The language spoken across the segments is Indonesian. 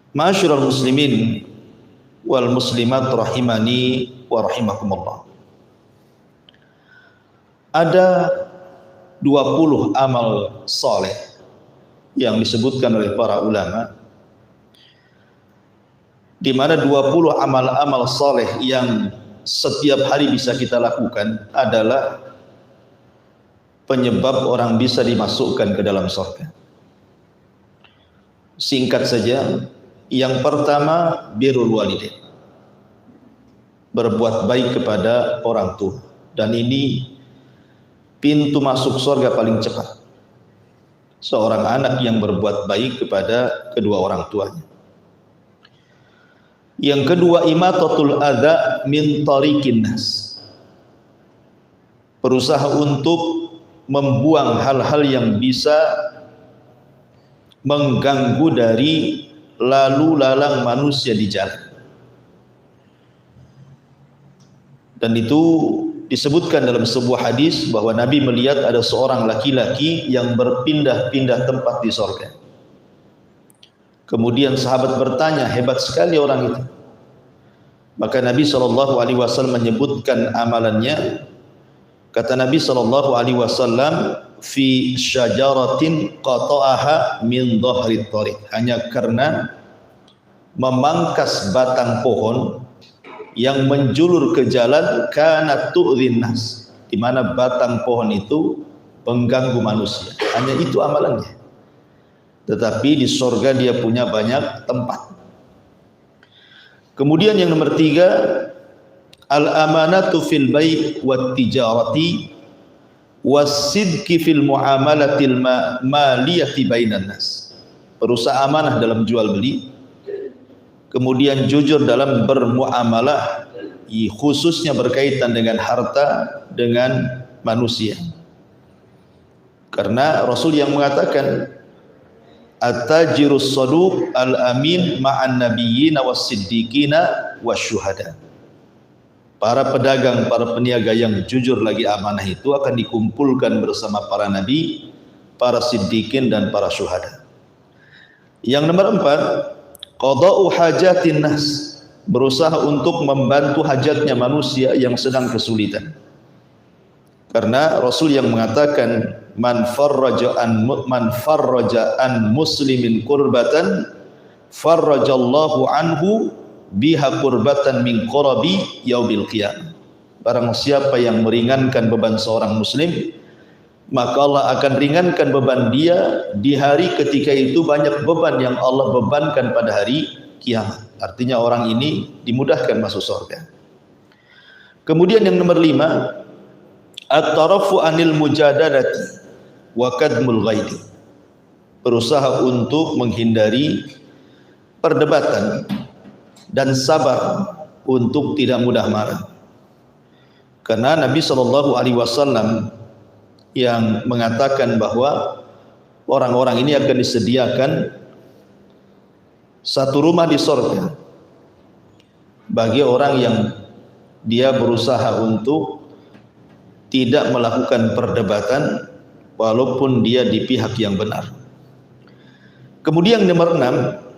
Ma'asyiral muslimin wal muslimat rahimani wa rahimakumullah. Ada 20 amal soleh yang disebutkan oleh para ulama, di mana 20 amal-amal soleh yang setiap hari bisa kita lakukan adalah penyebab orang bisa dimasukkan ke dalam surga. Singkat saja, yang pertama birrul walidain, berbuat baik kepada orang tua, dan ini pintu masuk surga paling cepat. Seorang anak yang berbuat baik kepada kedua orang tuanya. Yang kedua, imatatul adza min tariqin nas, berusaha untuk membuang hal-hal yang bisa mengganggu dari lalu lalang manusia di jalan. Dan itu disebutkan dalam sebuah hadis bahwa Nabi melihat ada seorang laki-laki yang berpindah-pindah tempat di surga. Kemudian sahabat bertanya, hebat sekali orang itu. Maka Nabi SAW menyebutkan amalannya. Kata Nabi SAW, fi syajaratin qata'aha min dhahri thariq, hanya karena memangkas batang pohon yang menjulur ke jalan, kanat tu'dhin nas, di mana batang pohon itu mengganggu manusia. Hanya itu amalannya, tetapi di surga dia punya banyak tempat. Kemudian yang nomor 3, al-amanatu fil bai' wat tijarati wasidqi fil muamalatil maliyati bainan nas, berusaha amanah dalam jual beli, kemudian jujur dalam bermuamalah, khususnya berkaitan dengan harta dengan manusia. Karena Rasul yang mengatakan at-tajirus saduq al-amin ma'an nabiyyin was-siddiqina wasyuhada. Para pedagang, para peniaga yang jujur lagi amanah itu akan dikumpulkan bersama para nabi, para siddiqin dan para syuhada. Yang nomor 4, qada'u hajatin nas, berusaha untuk membantu hajatnya manusia yang sedang kesulitan. Karena Rasul yang mengatakan man farraja an muslimin kurbatan farrajallahu anhu biha qurbatan min qurabi yaumil qiyamah. Barang siapa yang meringankan beban seorang muslim, maka Allah akan ringankan beban dia di hari ketika itu banyak beban yang Allah bebankan pada hari kiamat. Artinya orang ini dimudahkan masuk surga. Kemudian yang nomor 5, at-tarafu anil mujadalati wa kadmul ghaidi, berusaha untuk menghindari perdebatan dan sabar untuk tidak mudah marah. Karena Nabi SAW yang mengatakan bahwa orang-orang ini akan disediakan satu rumah di surga bagi orang yang dia berusaha untuk tidak melakukan perdebatan walaupun dia di pihak yang benar. Kemudian nomor 6,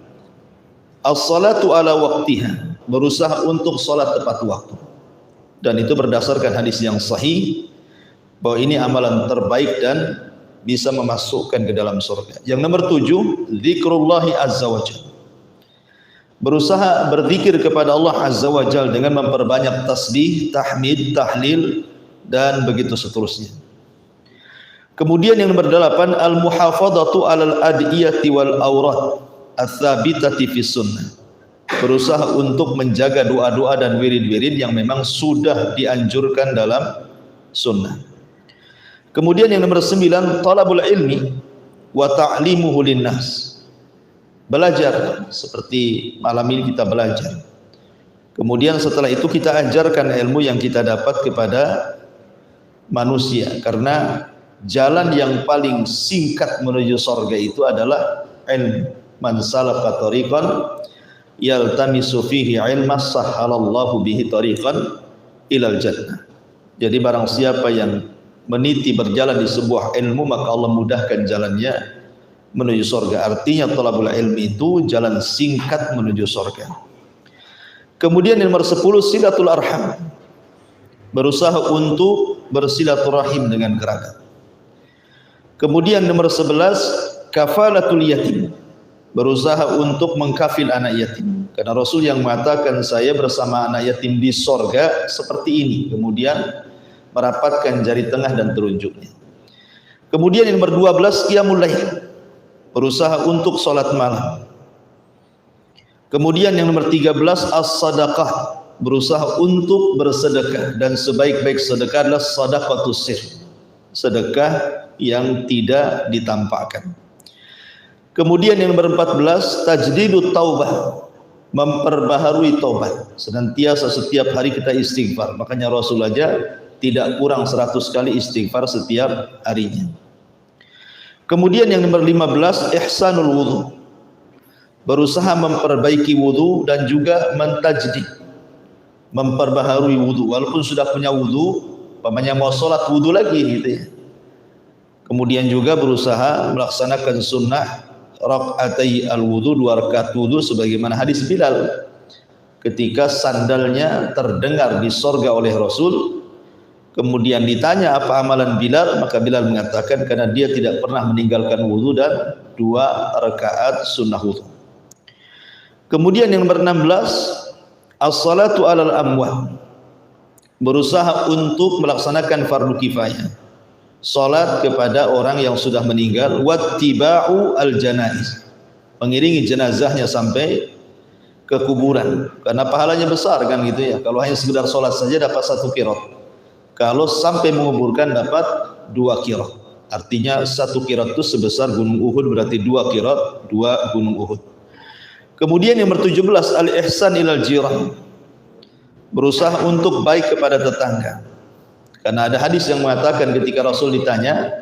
as-salatu ala waqtiha, berusaha untuk salat tepat waktu. Dan itu berdasarkan hadis yang sahih bahwa ini amalan terbaik dan bisa memasukkan ke dalam surga. Yang nomor 7, zikrullahi azza wa jalla, berusaha berzikir kepada Allah azza wa jalla dengan memperbanyak tasbih, tahmid, tahlil dan begitu seterusnya. Kemudian yang nomor 8, al-muhafadzatu alal adiyati wal aurat ats-tsabitati fis sunnah, berusaha untuk menjaga doa-doa dan wirid-wirid yang memang sudah dianjurkan dalam sunnah. Kemudian yang nomor 9, talabul ilmi wa ta'limuhu linnas, belajar seperti malam ini kita belajar. Kemudian setelah itu kita ajarkan ilmu yang kita dapat kepada manusia, karena jalan yang paling singkat menuju surga itu adalah ilmu. Man salaka tariqan yaltamisu fihi ilman sahhalallahu bihi tariqan ilal jannah. Jadi barang siapa yang meniti berjalan di sebuah ilmu, maka Allah mudahkan jalannya menuju surga. Artinya thalabul ilmi itu jalan singkat menuju surga. Kemudian yang nomor 10 silatul arham. Berusaha untuk bersilaturahim dengan kerabat. Kemudian nomor 11 kafalatul yatim. Berusaha untuk mengkafil anak yatim. Karena Rasul yang mengatakan saya bersama anak yatim di sorga seperti ini. Kemudian merapatkan jari tengah dan telunjuknya. Kemudian yang nomor 12 qiyamul lail. Berusaha untuk salat malam. Kemudian yang nomor 13 as-sadaqah. Berusaha untuk bersedekah, dan sebaik-baik sedekah adalah sadaqatus sir. Sedekah yang tidak ditampakkan. Kemudian yang nomor 14 tajdidut taubah, memperbaharui taubat. Senantiasa setiap hari kita istighfar. Makanya Rasul aja tidak kurang 100 kali istighfar setiap harinya. Kemudian yang nomor 15 ihsanul wudu, berusaha memperbaiki wudu dan juga mentajdid, memperbaharui wudu. Walaupun sudah punya wudu, umpamanya mau sholat wudu lagi gitu ya. Kemudian juga berusaha melaksanakan sunnah rakaatai al-wudu, 2 rakaat wudu, sebagaimana hadis Bilal ketika sandalnya terdengar di sorga oleh Rasul. Kemudian ditanya apa amalan Bilal, maka Bilal mengatakan karena dia tidak pernah meninggalkan wudu dan 2 rakaat sunnah wudu. Kemudian yang nomor 16 as-salatu alal amwat, berusaha untuk melaksanakan fardu kifayah, salat kepada orang yang sudah meninggal, wattiba'u al-janaiz, mengiringi jenazahnya sampai ke kuburan, karena pahalanya besar kan gitu ya. Kalau hanya sekedar salat saja dapat 1 qirat, kalau sampai menguburkan dapat 2 qirat. Artinya 1 qirat itu sebesar gunung Uhud, berarti 2 qirat 2 gunung Uhud. Kemudian yang ke-17 al-ihsan ilal jiran, berusaha untuk baik kepada tetangga. Karena ada hadis yang mengatakan ketika Rasul ditanya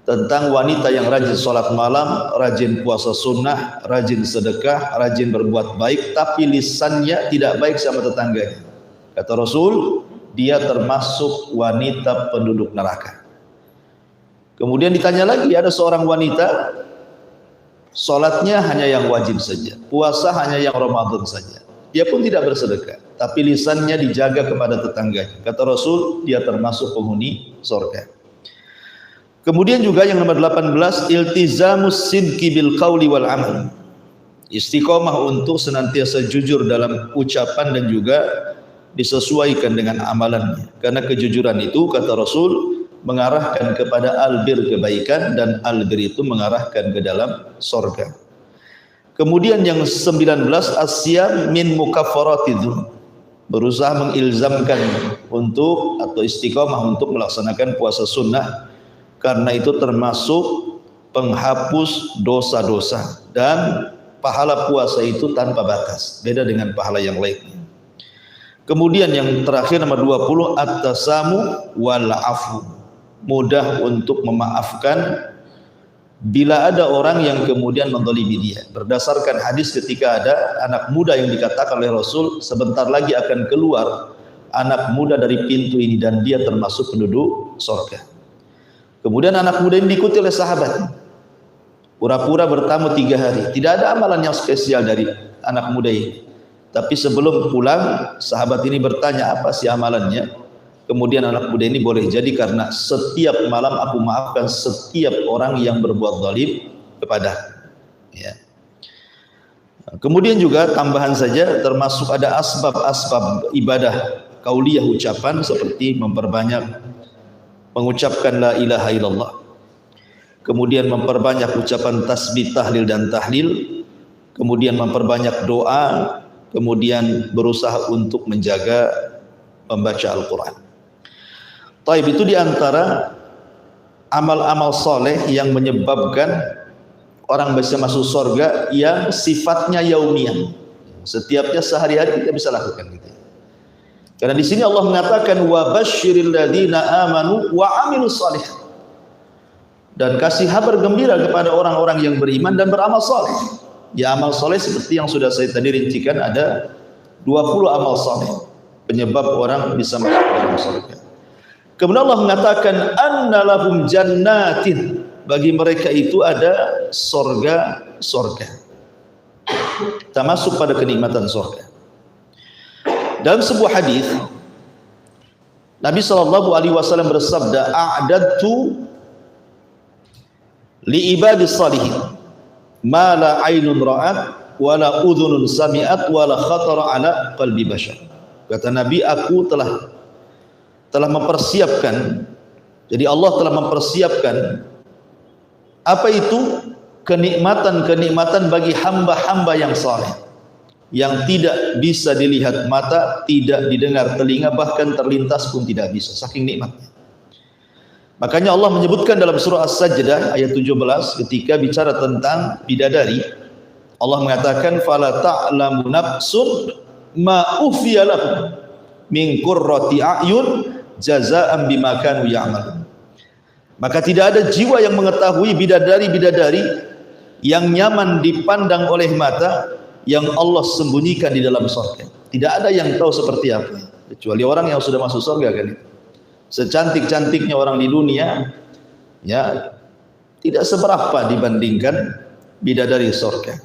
tentang wanita yang rajin sholat malam, rajin puasa sunnah, rajin sedekah, rajin berbuat baik, tapi lisannya tidak baik sama tetangganya. Kata Rasul, dia termasuk wanita penduduk neraka. Kemudian ditanya lagi, ada seorang wanita sholatnya hanya yang wajib saja, puasa hanya yang Ramadan saja, dia pun tidak bersedekah, tapi lisannya dijaga kepada tetangganya. Kata Rasul, dia termasuk penghuni surga. Kemudian juga yang nomor 18 iltizamus sidqi bil qauli wal amal, istiqomah untuk senantiasa jujur dalam ucapan dan juga disesuaikan dengan amalannya. Karena kejujuran itu kata Rasul mengarahkan kepada albir, kebaikan, dan albir itu mengarahkan ke dalam surga. Kemudian yang 19 asyam min mukaffaratidz, berusaha mengilzamkan untuk atau istiqomah untuk melaksanakan puasa sunnah, karena itu termasuk penghapus dosa-dosa, dan pahala puasa itu tanpa batas, beda dengan pahala yang lainnya. Kemudian yang terakhir nomor 20 at-tasamu wal afu, mudah untuk memaafkan bila ada orang yang kemudian menzalimi dia. Berdasarkan hadis ketika ada anak muda yang dikatakan oleh Rasul sebentar lagi akan keluar anak muda dari pintu ini dan dia termasuk penduduk surga. Kemudian anak muda ini diikuti oleh sahabat, pura-pura bertamu 3 hari, tidak ada amalan yang spesial dari anak muda ini. Tapi sebelum pulang sahabat ini bertanya apa sih amalannya. Kemudian anak muda ini boleh jadi karena setiap malam aku maafkan setiap orang yang berbuat zalim kepada. Ya. Kemudian juga tambahan saja termasuk ada asbab-asbab ibadah qauliyah ucapan seperti memperbanyak mengucapkan la ilaha illallah. Kemudian memperbanyak ucapan tasbih, tahlil dan tahlil. Kemudian memperbanyak doa. Kemudian berusaha untuk menjaga membaca Al-Quran. Taib, itu diantara amal-amal soleh yang menyebabkan orang bisa masuk surga yang sifatnya yaumiyah. Setiapnya sehari-hari kita bisa lakukan gitu. Karena di sini Allah mengatakan wa basyiril ladzina amanu wa amilus shalihat. Dan kasih kabar gembira kepada orang-orang yang beriman dan beramal soleh. Ya, amal soleh seperti yang sudah saya tadi rincikan ada 20 amal soleh penyebab orang bisa masuk dalam surga. Kemudian Allah mengatakan annalahum jannatin bagi mereka itu ada sorga. Kita masuk pada kenikmatan sorga. Dalam sebuah hadis Nabi SAW bersabda, a'dadtu li ibadis salihin ma la ainun ra'at wa la udhunun sami'at wa la khatara ala qalbi bashar. Kata Nabi, aku telah mempersiapkan, jadi Allah telah mempersiapkan apa itu? Kenikmatan-kenikmatan bagi hamba-hamba yang saleh, yang tidak bisa dilihat mata, tidak didengar telinga, bahkan terlintas pun tidak bisa, saking nikmatnya. Makanya Allah menyebutkan dalam surah As-Sajdah ayat 17 ketika bicara tentang bidadari, Allah mengatakan fala ta'lamu nafsun ma ufiya lahum min qurrati a'yun jazaa'an bima kanu ya'malun. Maka tidak ada jiwa yang mengetahui bidadari-bidadari yang nyaman dipandang oleh mata yang Allah sembunyikan di dalam surga. Tidak ada yang tahu seperti apa kecuali orang yang sudah masuk surga kali. Secantik-cantiknya orang di dunia ya tidak seberapa dibandingkan bidadari surga.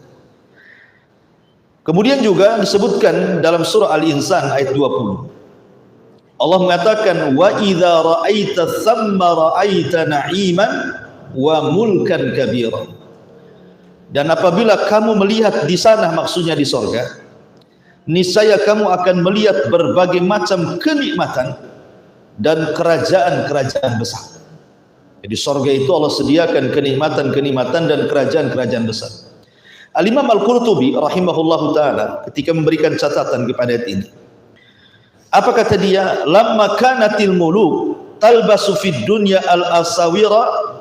Kemudian juga disebutkan dalam surah Al-Insan ayat 20. Allah mengatakan wa idza ra'aita thamma ra'aita na'iman wa mulkan kabira. Dan apabila kamu melihat di sana, maksudnya di sorga, niscaya kamu akan melihat berbagai macam kenikmatan dan kerajaan-kerajaan besar. Jadi sorga itu Allah sediakan kenikmatan-kenikmatan dan kerajaan-kerajaan besar. Al-Imam Al-Qurtubi rahimahullahu ta'ala ketika memberikan catatan kepada ayat ini, apa kata dia? Lamma kanatil muluk talbasu fid dunya al-asawira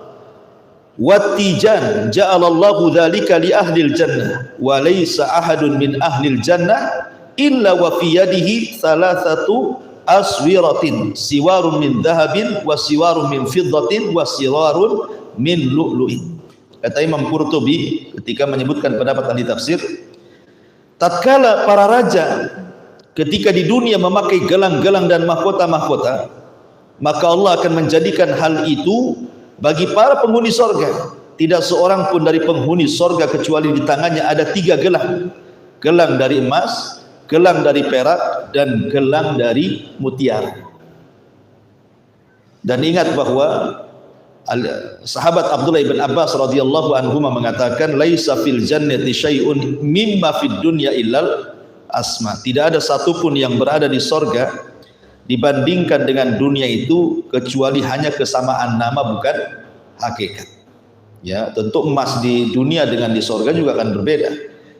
wattijan ja'alallahu dzalika li ahlil jannah wa laysa ahadun min ahlil jannah illa wa fi yadihi thalathatu aswiratin siwarun min dhahabin wa siwarun min fiddatin wa siwarun min lu'lu'in. Kata Imam Qurtubi ketika menyebutkan pendapat ahli tafsir, tatkala para raja ketika di dunia memakai gelang-gelang dan mahkota-mahkota, maka Allah akan menjadikan hal itu bagi para penghuni sorga. Tidak seorang pun dari penghuni sorga kecuali di tangannya ada 3 gelang. Gelang dari emas, gelang dari perak, dan gelang dari mutiara. Dan ingat bahwa sahabat Abdullah bin Abbas radhiyallahu anhu mengatakan laisa fil jannati syai'un mimma fid dunya illal asma. Tidak ada satupun yang berada di sorga dibandingkan dengan dunia itu kecuali hanya kesamaan nama, bukan hakikat. Ya, tentu emas di dunia dengan di sorga juga akan berbeda.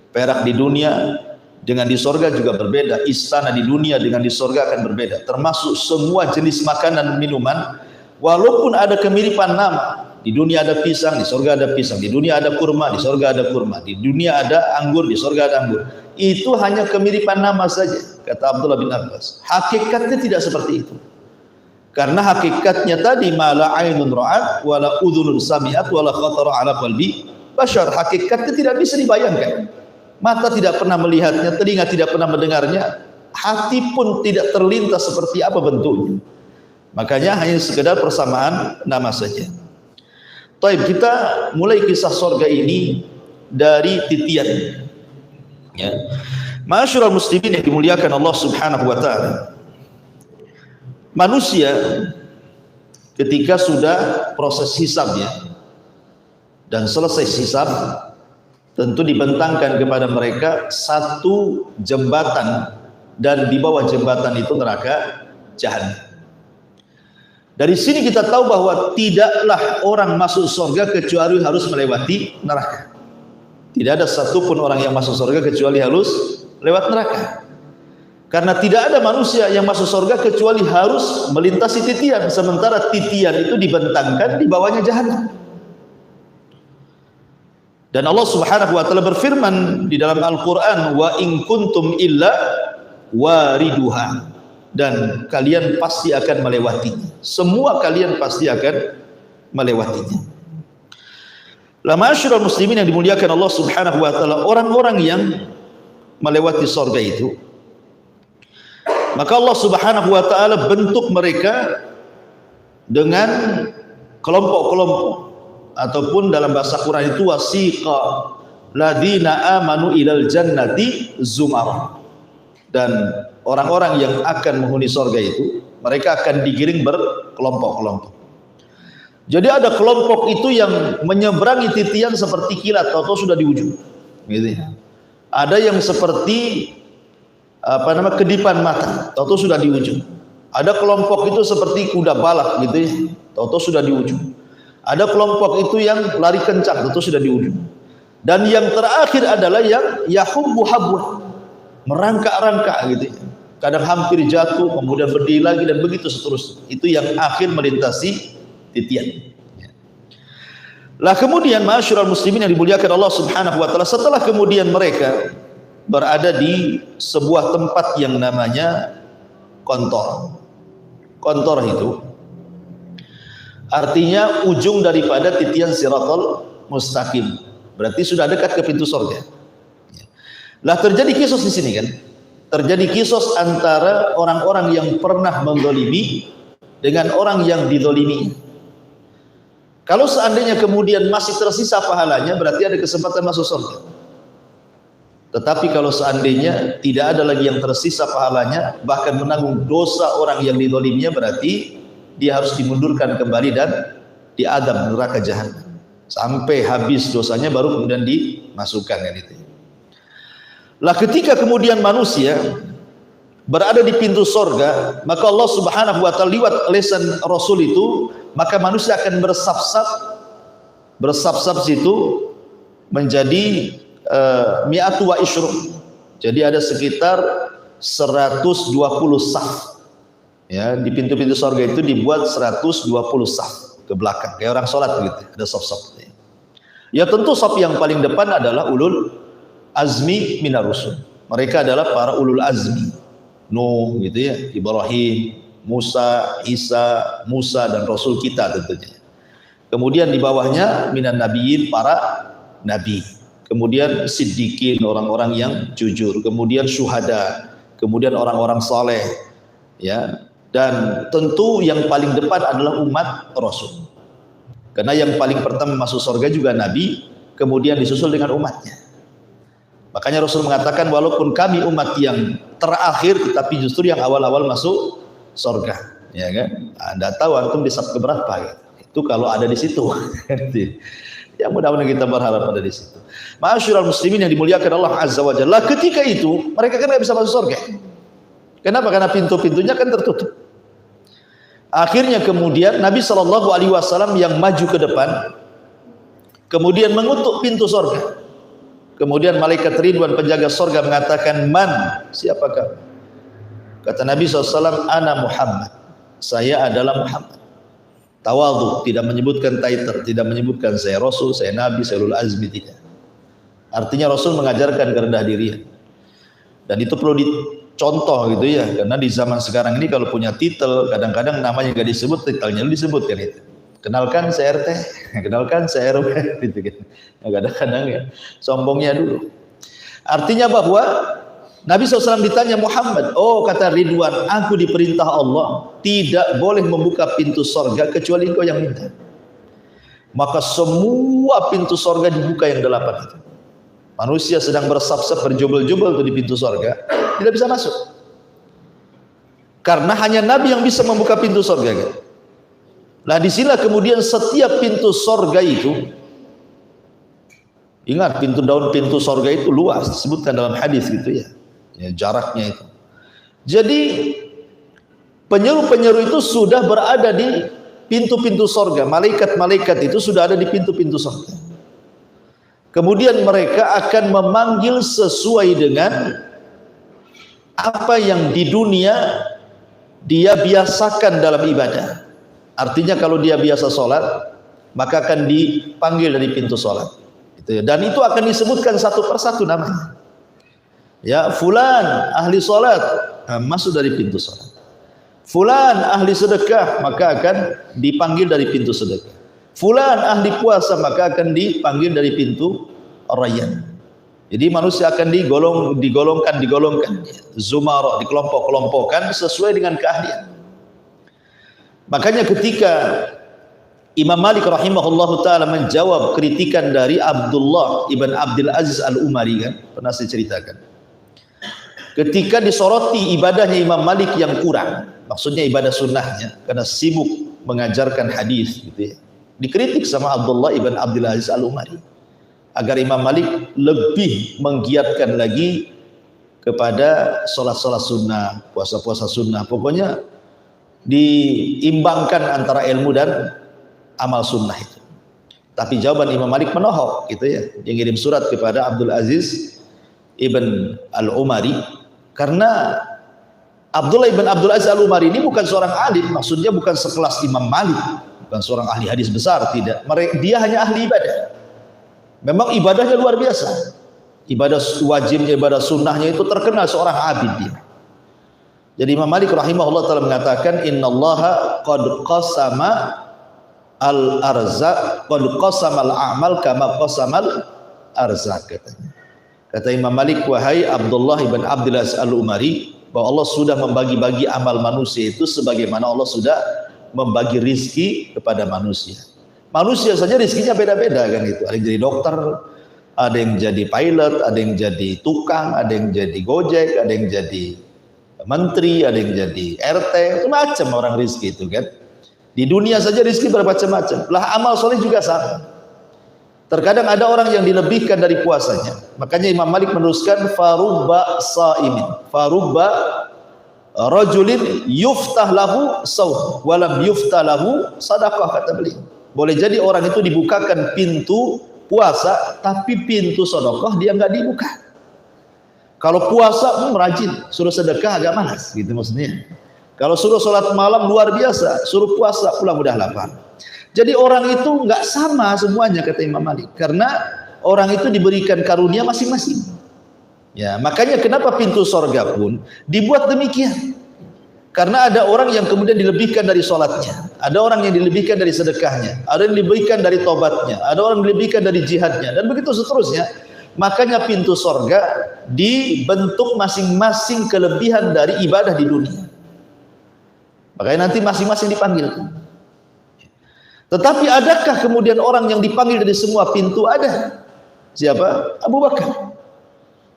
Perak di dunia dengan di sorga juga berbeda. Istana di dunia dengan di sorga akan berbeda. Termasuk semua jenis makanan minuman, walaupun ada kemiripan nama. Di dunia ada pisang, di sorga ada pisang. Di dunia ada kurma, di sorga ada kurma. Di dunia ada anggur, di sorga ada anggur. Itu hanya kemiripan nama saja, kata Abdullah bin Abbas. Hakikatnya tidak seperti itu. Karena hakikatnya tadi mala ainun ra'at wala udhunun sami'at wala khatara ala qalbi bashar. Hakikatnya tidak bisa dibayangkan. Mata tidak pernah melihatnya, telinga tidak pernah mendengarnya, hati pun tidak terlintas seperti apa bentuknya. Makanya hanya sekedar persamaan nama saja. Taib, kita mulai kisah sorga ini dari titian. Ya. Ma'asyiral muslimin yang dimuliakan Allah Subhanahu wa taala. Manusia ketika sudah proses hisabnya dan selesai hisab, tentu dibentangkan kepada mereka satu jembatan, dan di bawah jembatan itu neraka jahanam. Dari sini kita tahu bahwa tidaklah orang masuk surga kecuali harus melewati neraka. Tidak ada satupun orang yang masuk surga kecuali harus lewat neraka. Karena tidak ada manusia yang masuk surga kecuali harus melintasi titian. Sementara titian itu dibentangkan di bawahnya jahanam. Dan Allah Subhanahu wa taala berfirman di dalam Al-Qur'an, wa in kuntum illa wariduha, dan kalian pasti akan melewatinya. Semua kalian pasti akan melewatinya. La ma'asyiral muslimin yang dimuliakan Allah Subhanahu wa taala, orang-orang yang melewati surga itu, maka Allah Subhanahu wa taala bentuk mereka dengan kelompok-kelompok. ataupun dalam bahasa Quran itu wasiqa ladzina amanu ilal jannati zumara. Dan orang-orang yang akan menghuni surga itu mereka akan digiring berkelompok-kelompok. Jadi ada kelompok itu yang menyeberangi titian seperti kilat, tahu-tahu sudah di ujung. Gitu ya. Ada yang seperti kedipan mata, tahu-tahu sudah di ujung. Ada kelompok itu seperti kuda balap gitu ya, tahu-tahu sudah di ujung. Ada kelompok itu yang lari kencang, tahu-tahu sudah di ujung. Dan yang terakhir adalah yang yahubbu habwa, merangkak-rangkak gitu ya. Kadang hampir jatuh, kemudian berdiri lagi dan begitu seterusnya. Itu yang akhir melintasi titian. Lah kemudian ma'asyiral muslimin yang dimuliakan Allah Subhanahu wa taala, setelah kemudian mereka berada di sebuah tempat yang namanya kontor. Kontor itu artinya ujung daripada titian siratal mustaqim. Berarti sudah dekat ke pintu surga. Lah terjadi kisos di sini kan? Terjadi kisos antara orang-orang yang pernah menzalimi dengan orang yang dizalimi. Kalau seandainya kemudian masih tersisa pahalanya, berarti ada kesempatan masuk surga. Tetapi kalau seandainya tidak ada lagi yang tersisa pahalanya, bahkan menanggung dosa orang yang dizaliminya, berarti dia harus dimundurkan kembali dan diadab neraka jahanam sampai habis dosanya, baru kemudian dimasukkan kan itu. Lah ketika kemudian manusia berada di pintu surga, maka Allah Subhanahu wa taala lewat lisan Rasul itu, maka manusia akan bersap-sap situ menjadi mi'atu wa isyrun. Jadi ada sekitar 120 saf. Ya, di pintu-pintu surga itu dibuat 120 saf ke belakang, kayak orang sholat gitu, ada saf-saf. Ya tentu saf yang paling depan adalah ulul azmi minar rusul. Mereka adalah para ulul azmi. Nuh gitu ya, Ibrahim, Musa, Isa, Musa dan Rasul kita tentunya. Kemudian di bawahnya minan nabiyyin, para nabi. Kemudian siddiqin, orang-orang yang jujur. Kemudian syuhada. Kemudian orang-orang saleh. Ya. Dan tentu yang paling depan adalah umat Rasul. Karena yang paling pertama masuk surga juga nabi, kemudian disusul dengan umatnya. Makanya Rasul mengatakan walaupun kami umat yang terakhir, tetapi justru yang awal-awal masuk surga, ya kan? Anda tahu antum di saf keberapa gitu. Itu kalau ada di situ. Ya mudah-mudahan kita berharap ada di situ. Ma'asyiral muslimin yang dimuliakan Allah Azza wa Jalla, ketika itu mereka kan tidak bisa masuk surga. Kenapa? Karena pintu-pintunya kan tertutup. Akhirnya kemudian Nabi SAW yang maju ke depan, kemudian mengutuk pintu surga. Kemudian malaikat Ridwan penjaga surga mengatakan, man, siapakah? Kata Nabi SAW, ana Muhammad, saya adalah Muhammad. Tawadhu, tidak menyebutkan title, tidak menyebutkan saya Rasul, saya Nabi, saya ulul azmi, tidak. Artinya Rasul mengajarkan kerendah dirian. Dan itu perlu dicontoh gitu ya, karena di zaman sekarang ini kalau punya titel, kadang-kadang namanya gak disebut, titelnya disebutkan itu. Kenalkan saya RT, kenalkan saya RW, gitu kan. Kadang-kadang ya, sombongnya dulu. Artinya bahwa Nabi SAW ditanya Muhammad, oh kata Ridwan, aku diperintah Allah tidak boleh membuka pintu surga kecuali engkau yang minta. Maka semua pintu surga dibuka yang 8 itu. Manusia sedang bersap-sap berjubel-jubel di pintu surga, tidak bisa masuk. Karena hanya Nabi yang bisa membuka pintu surga kan. Nah disinilah kemudian setiap pintu sorga itu, ingat pintu daun pintu sorga itu luas, disebutkan dalam hadis gitu ya, jaraknya itu. Jadi penyeru-penyeru itu sudah berada di pintu-pintu sorga, malaikat-malaikat itu sudah ada di pintu-pintu sorga. Kemudian mereka akan memanggil sesuai dengan apa yang di dunia dia biasakan dalam ibadah. Artinya kalau dia biasa sholat, maka akan dipanggil dari pintu sholat. Dan itu akan disebutkan satu persatu namanya. Ya, fulan ahli sholat, masuk dari pintu sholat. Fulan ahli sedekah, maka akan dipanggil dari pintu sedekah. Fulan ahli puasa, maka akan dipanggil dari pintu Rayyan. Jadi manusia akan digolongkan, zumara, dikelompok-kelompokkan sesuai dengan keahlian. Makanya ketika Imam Malik rahimahullahu taala menjawab kritikan dari Abdullah ibn Abdul Aziz Al-Umari, kan pernah saya ceritakan. Ketika disoroti ibadahnya Imam Malik yang kurang, maksudnya ibadah sunnahnya, karena sibuk mengajarkan hadis gitu ya. Dikritik sama Abdullah ibn Abdul Aziz Al-Umari agar Imam Malik lebih menggiatkan lagi kepada sholat-sholat sunnah, puasa-puasa sunnah. Pokoknya diimbangkan antara ilmu dan amal sunnah itu. Tapi jawaban Imam Malik menohok gitu ya. Dia ngirim surat kepada Abdul Aziz ibn Al-Umari, karena Abdullah ibn Abdul Aziz Al-Umari ini bukan seorang alim, maksudnya bukan sekelas Imam Malik, bukan seorang ahli hadis besar, tidak. Dia hanya ahli ibadah. Memang ibadahnya luar biasa. Ibadah wajibnya, ibadah sunnahnya itu terkenal seorang abid dia. Jadi Imam Malik rahimahullah taala mengatakan, innallaha qad qasama al-arzaq qad qasama al-a'mal kama qasama al-arzaq, katanya. Kata Imam Malik, wahai Abdullah ibn Abdul Aziz Al-Umari, bahwa Allah sudah membagi-bagi amal manusia itu sebagaimana Allah sudah membagi rizki kepada manusia. Manusia saja rizkinya beda-beda kan gitu. Ada yang jadi dokter, ada yang jadi pilot, ada yang jadi tukang, ada yang jadi gojek, ada yang jadi menteri, ada yang jadi RT, macam orang rizki itu kan. Di dunia saja rizki bermacam-macam. Lah amal soleh juga sama. Terkadang ada orang yang dilebihkan dari puasanya. Makanya Imam Malik meneruskan, farubba sa'imin, farubba rajulin yuftah lahu sawm walam yuftah lahu sadaqah, kata beliau. Boleh jadi orang itu dibukakan pintu puasa, tapi pintu sedekah dia nggak dibuka. Kalau puasa rajin, suruh sedekah agak malas, gitu maksudnya. Kalau suruh sholat malam luar biasa, suruh puasa pulang udah lapar. Jadi orang itu nggak sama semuanya, kata Imam Malik, karena orang itu diberikan karunia masing-masing. Ya, makanya kenapa pintu sorga pun dibuat demikian. Karena ada orang yang kemudian dilebihkan dari sholatnya, ada orang yang dilebihkan dari sedekahnya, ada yang dilebihkan dari tobatnya, ada orang yang dilebihkan dari jihadnya, dan begitu seterusnya. Makanya pintu sorga dibentuk masing-masing kelebihan dari ibadah di dunia. Makanya nanti masing-masing dipanggil. Tetapi adakah kemudian orang yang dipanggil dari semua pintu? Ada. Siapa? Abu Bakar.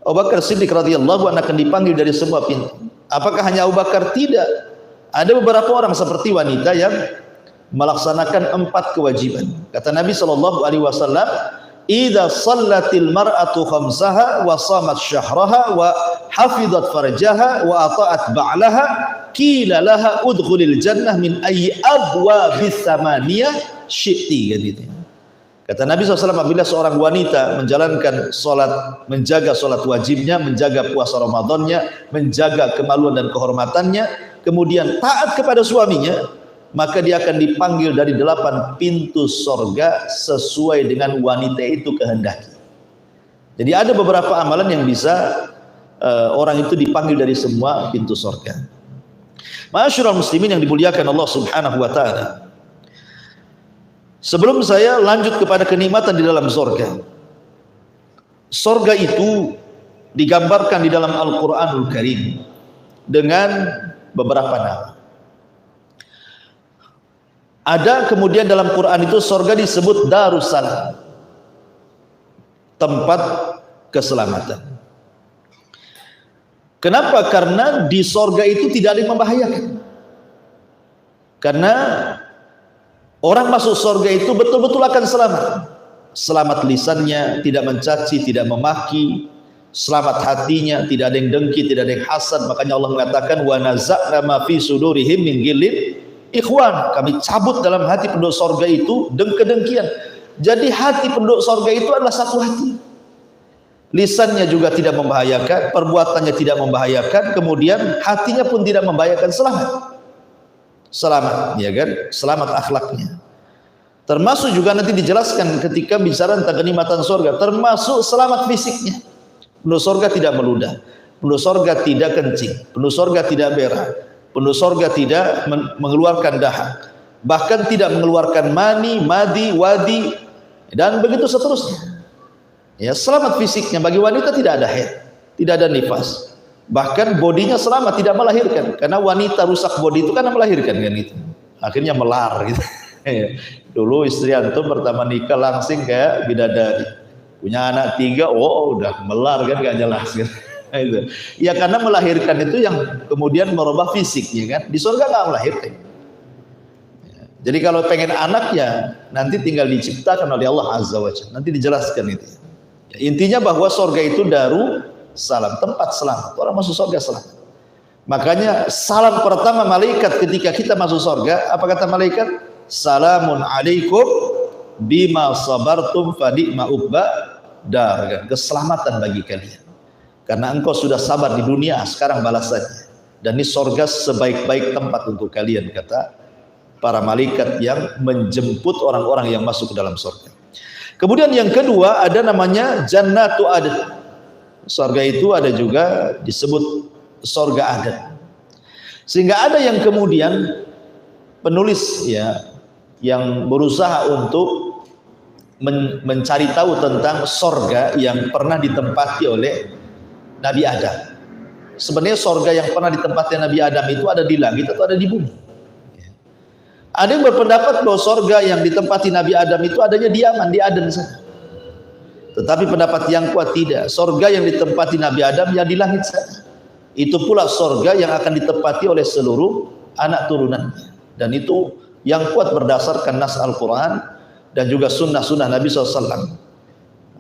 Abu Bakar Siddiq radhiyallahu anhu akan dipanggil dari semua pintu. Apakah hanya Abu Bakar? Tidak. Ada beberapa orang seperti wanita yang melaksanakan 4 kewajiban. Kata Nabi SAW, idza shallatil mar'atu khamsaha wa shamat syahraha wa hafizat farjaha wa ata'at ba'laha qila laha udkhulil jannah min ayyi abwabis samaniyah syi'ti, gitu. Kata Nabi SAW, apabila seorang wanita menjalankan sholat, menjaga sholat wajibnya, menjaga puasa Ramadannya, menjaga kemaluan dan kehormatannya, kemudian taat kepada suaminya, maka dia akan dipanggil dari 8 pintu sorga sesuai dengan wanita itu kehendaki. Jadi ada beberapa amalan yang bisa orang itu dipanggil dari semua pintu sorga. Ma'asyiral muslimin yang dimuliakan Allah Subhanahu wa taala. Sebelum saya lanjut kepada kenikmatan di dalam sorga, sorga itu digambarkan di dalam Al-Quranul Karim dengan beberapa nama. Ada kemudian dalam Quran itu sorga disebut Darussalam, tempat keselamatan. Kenapa? Karena di sorga itu tidak ada yang membahayakan. Karena orang masuk surga itu betul-betul akan selamat. Selamat lisannya, tidak mencaci, tidak memaki. Selamat hatinya, tidak ada yang dengki, tidak ada yang hasad. Makanya Allah mengatakan, wa naza'na ma fi sudurihim min ghillin ikhwan. Kami cabut dalam hati penduduk surga itu kedengkian. Jadi hati penduduk surga itu adalah satu hati. Lisannya juga tidak membahayakan, perbuatannya tidak membahayakan, kemudian hatinya pun tidak membahayakan. Selamat, ya kan? Selamat akhlaknya. Termasuk juga nanti dijelaskan ketika bicara tentang kenikmatan surga, termasuk selamat fisiknya. Penduduk surga tidak meludah, penduduk surga tidak kencing, penduduk surga tidak berak, penduduk surga tidak mengeluarkan dahak, bahkan tidak mengeluarkan mani, madi, wadi, dan begitu seterusnya. Ya, selamat fisiknya. Bagi wanita tidak ada haid, tidak ada nifas. Bahkan bodinya selamat, tidak melahirkan. Karena wanita rusak bodi itu karena melahirkan kan itu. Akhirnya melar gitu. Dulu istri antum pertama nikah langsing kayak bidadari, punya anak 3, oh udah melar kan, gak jelas gitu. Itu ya karena melahirkan itu yang kemudian merubah fisik, ya kan. Di surga nggak melahirkan. Jadi kalau pengen anak ya nanti tinggal diciptakan oleh Allah Azza wa Jalla. Nanti dijelaskan itu. Ya, intinya bahwa surga itu daru salam, tempat selamat. Orang masuk surga selamat. Makanya salam pertama malaikat ketika kita masuk surga, apa kata malaikat? Salamun alaikum bima sabartum fa ni'ma uqba dar. Keselamatan bagi kalian. Karena engkau sudah sabar di dunia, sekarang balasannya. Dan ini surga sebaik-baik tempat untuk kalian, kata para malaikat yang menjemput orang-orang yang masuk ke dalam surga. Kemudian yang kedua ada namanya Jannatu Adn. Surga itu ada juga disebut surga Adn. Sehingga ada yang kemudian penulis ya yang berusaha untuk mencari tahu tentang surga yang pernah ditempati oleh Nabi Adam. Sebenarnya surga yang pernah ditempati Nabi Adam itu ada di langit atau ada di bumi? Ada yang berpendapat bahwa surga yang ditempati Nabi Adam itu adanya di Yaman, di Aden sana. Tetapi pendapat yang kuat tidak. Surga yang ditempati Nabi Adam yang di langit sana. Itu pula surga yang akan ditempati oleh seluruh anak turunannya. Dan itu yang kuat berdasarkan nas Al-Quran dan juga sunnah-sunnah Nabi SAW.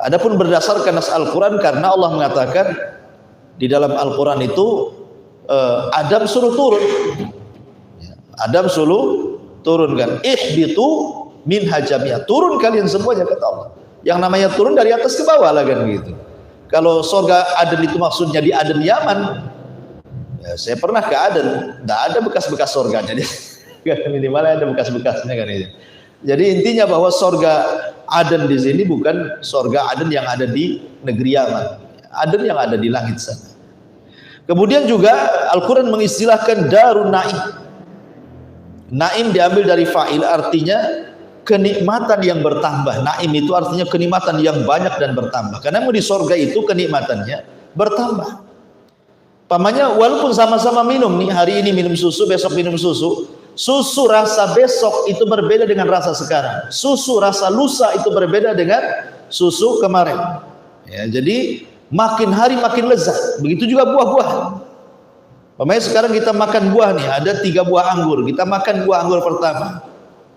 Adapun berdasarkan nas Al-Quran karena Allah mengatakan di dalam Al-Quran itu Adam suruh turun. Adam suruh turunkan. Ihbitu minha jami'ah. Turun kalian semuanya, kata Allah. Yang namanya turun dari atas ke bawah lah kan gitu. Kalau surga Aden itu maksudnya di Aden Yaman. Ya, saya pernah ke Aden, tidak ada bekas-bekas surganya. Minimal ada bekas-bekasnya kan itu. Jadi intinya bahwa surga Aden di sini bukan surga Aden yang ada di negeri Yaman. Aden yang ada di langit sana. Kemudian juga Al-Quran mengistilahkan Darun Naim. Naim diambil dari fa'il, artinya kenikmatan yang bertambah. Naim itu artinya kenikmatan yang banyak dan bertambah. Karena di surga itu kenikmatannya bertambah. Pamannya walaupun sama-sama minum nih, hari ini minum susu, besok minum susu. Susu rasa besok itu berbeda dengan rasa sekarang. Susu rasa lusa itu berbeda dengan susu kemarin. Ya, jadi makin hari makin lezat. Begitu juga buah-buahan. Pamannya sekarang kita makan buah nih, ada 3 buah anggur. Kita makan buah anggur pertama.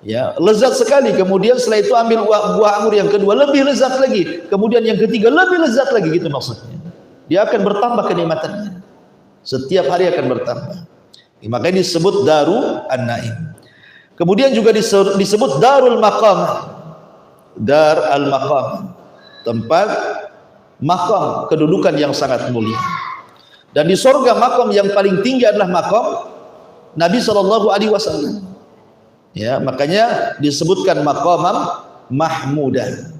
Ya, lezat sekali. Kemudian setelah itu ambil buah anggur yang kedua, lebih lezat lagi. Kemudian yang ketiga lebih lezat lagi, gitu maksudnya. Dia akan bertambah kenikmatannya. Setiap hari akan bertambah. Makanya disebut Daru An-Naim. Kemudian juga disebut Darul Maqam. Dar al-Maqam. Tempat maqam, kedudukan yang sangat mulia. Dan di surga maqam yang paling tinggi adalah maqam Nabi SAW. Ya, makanya disebutkan maqamam mahmudah.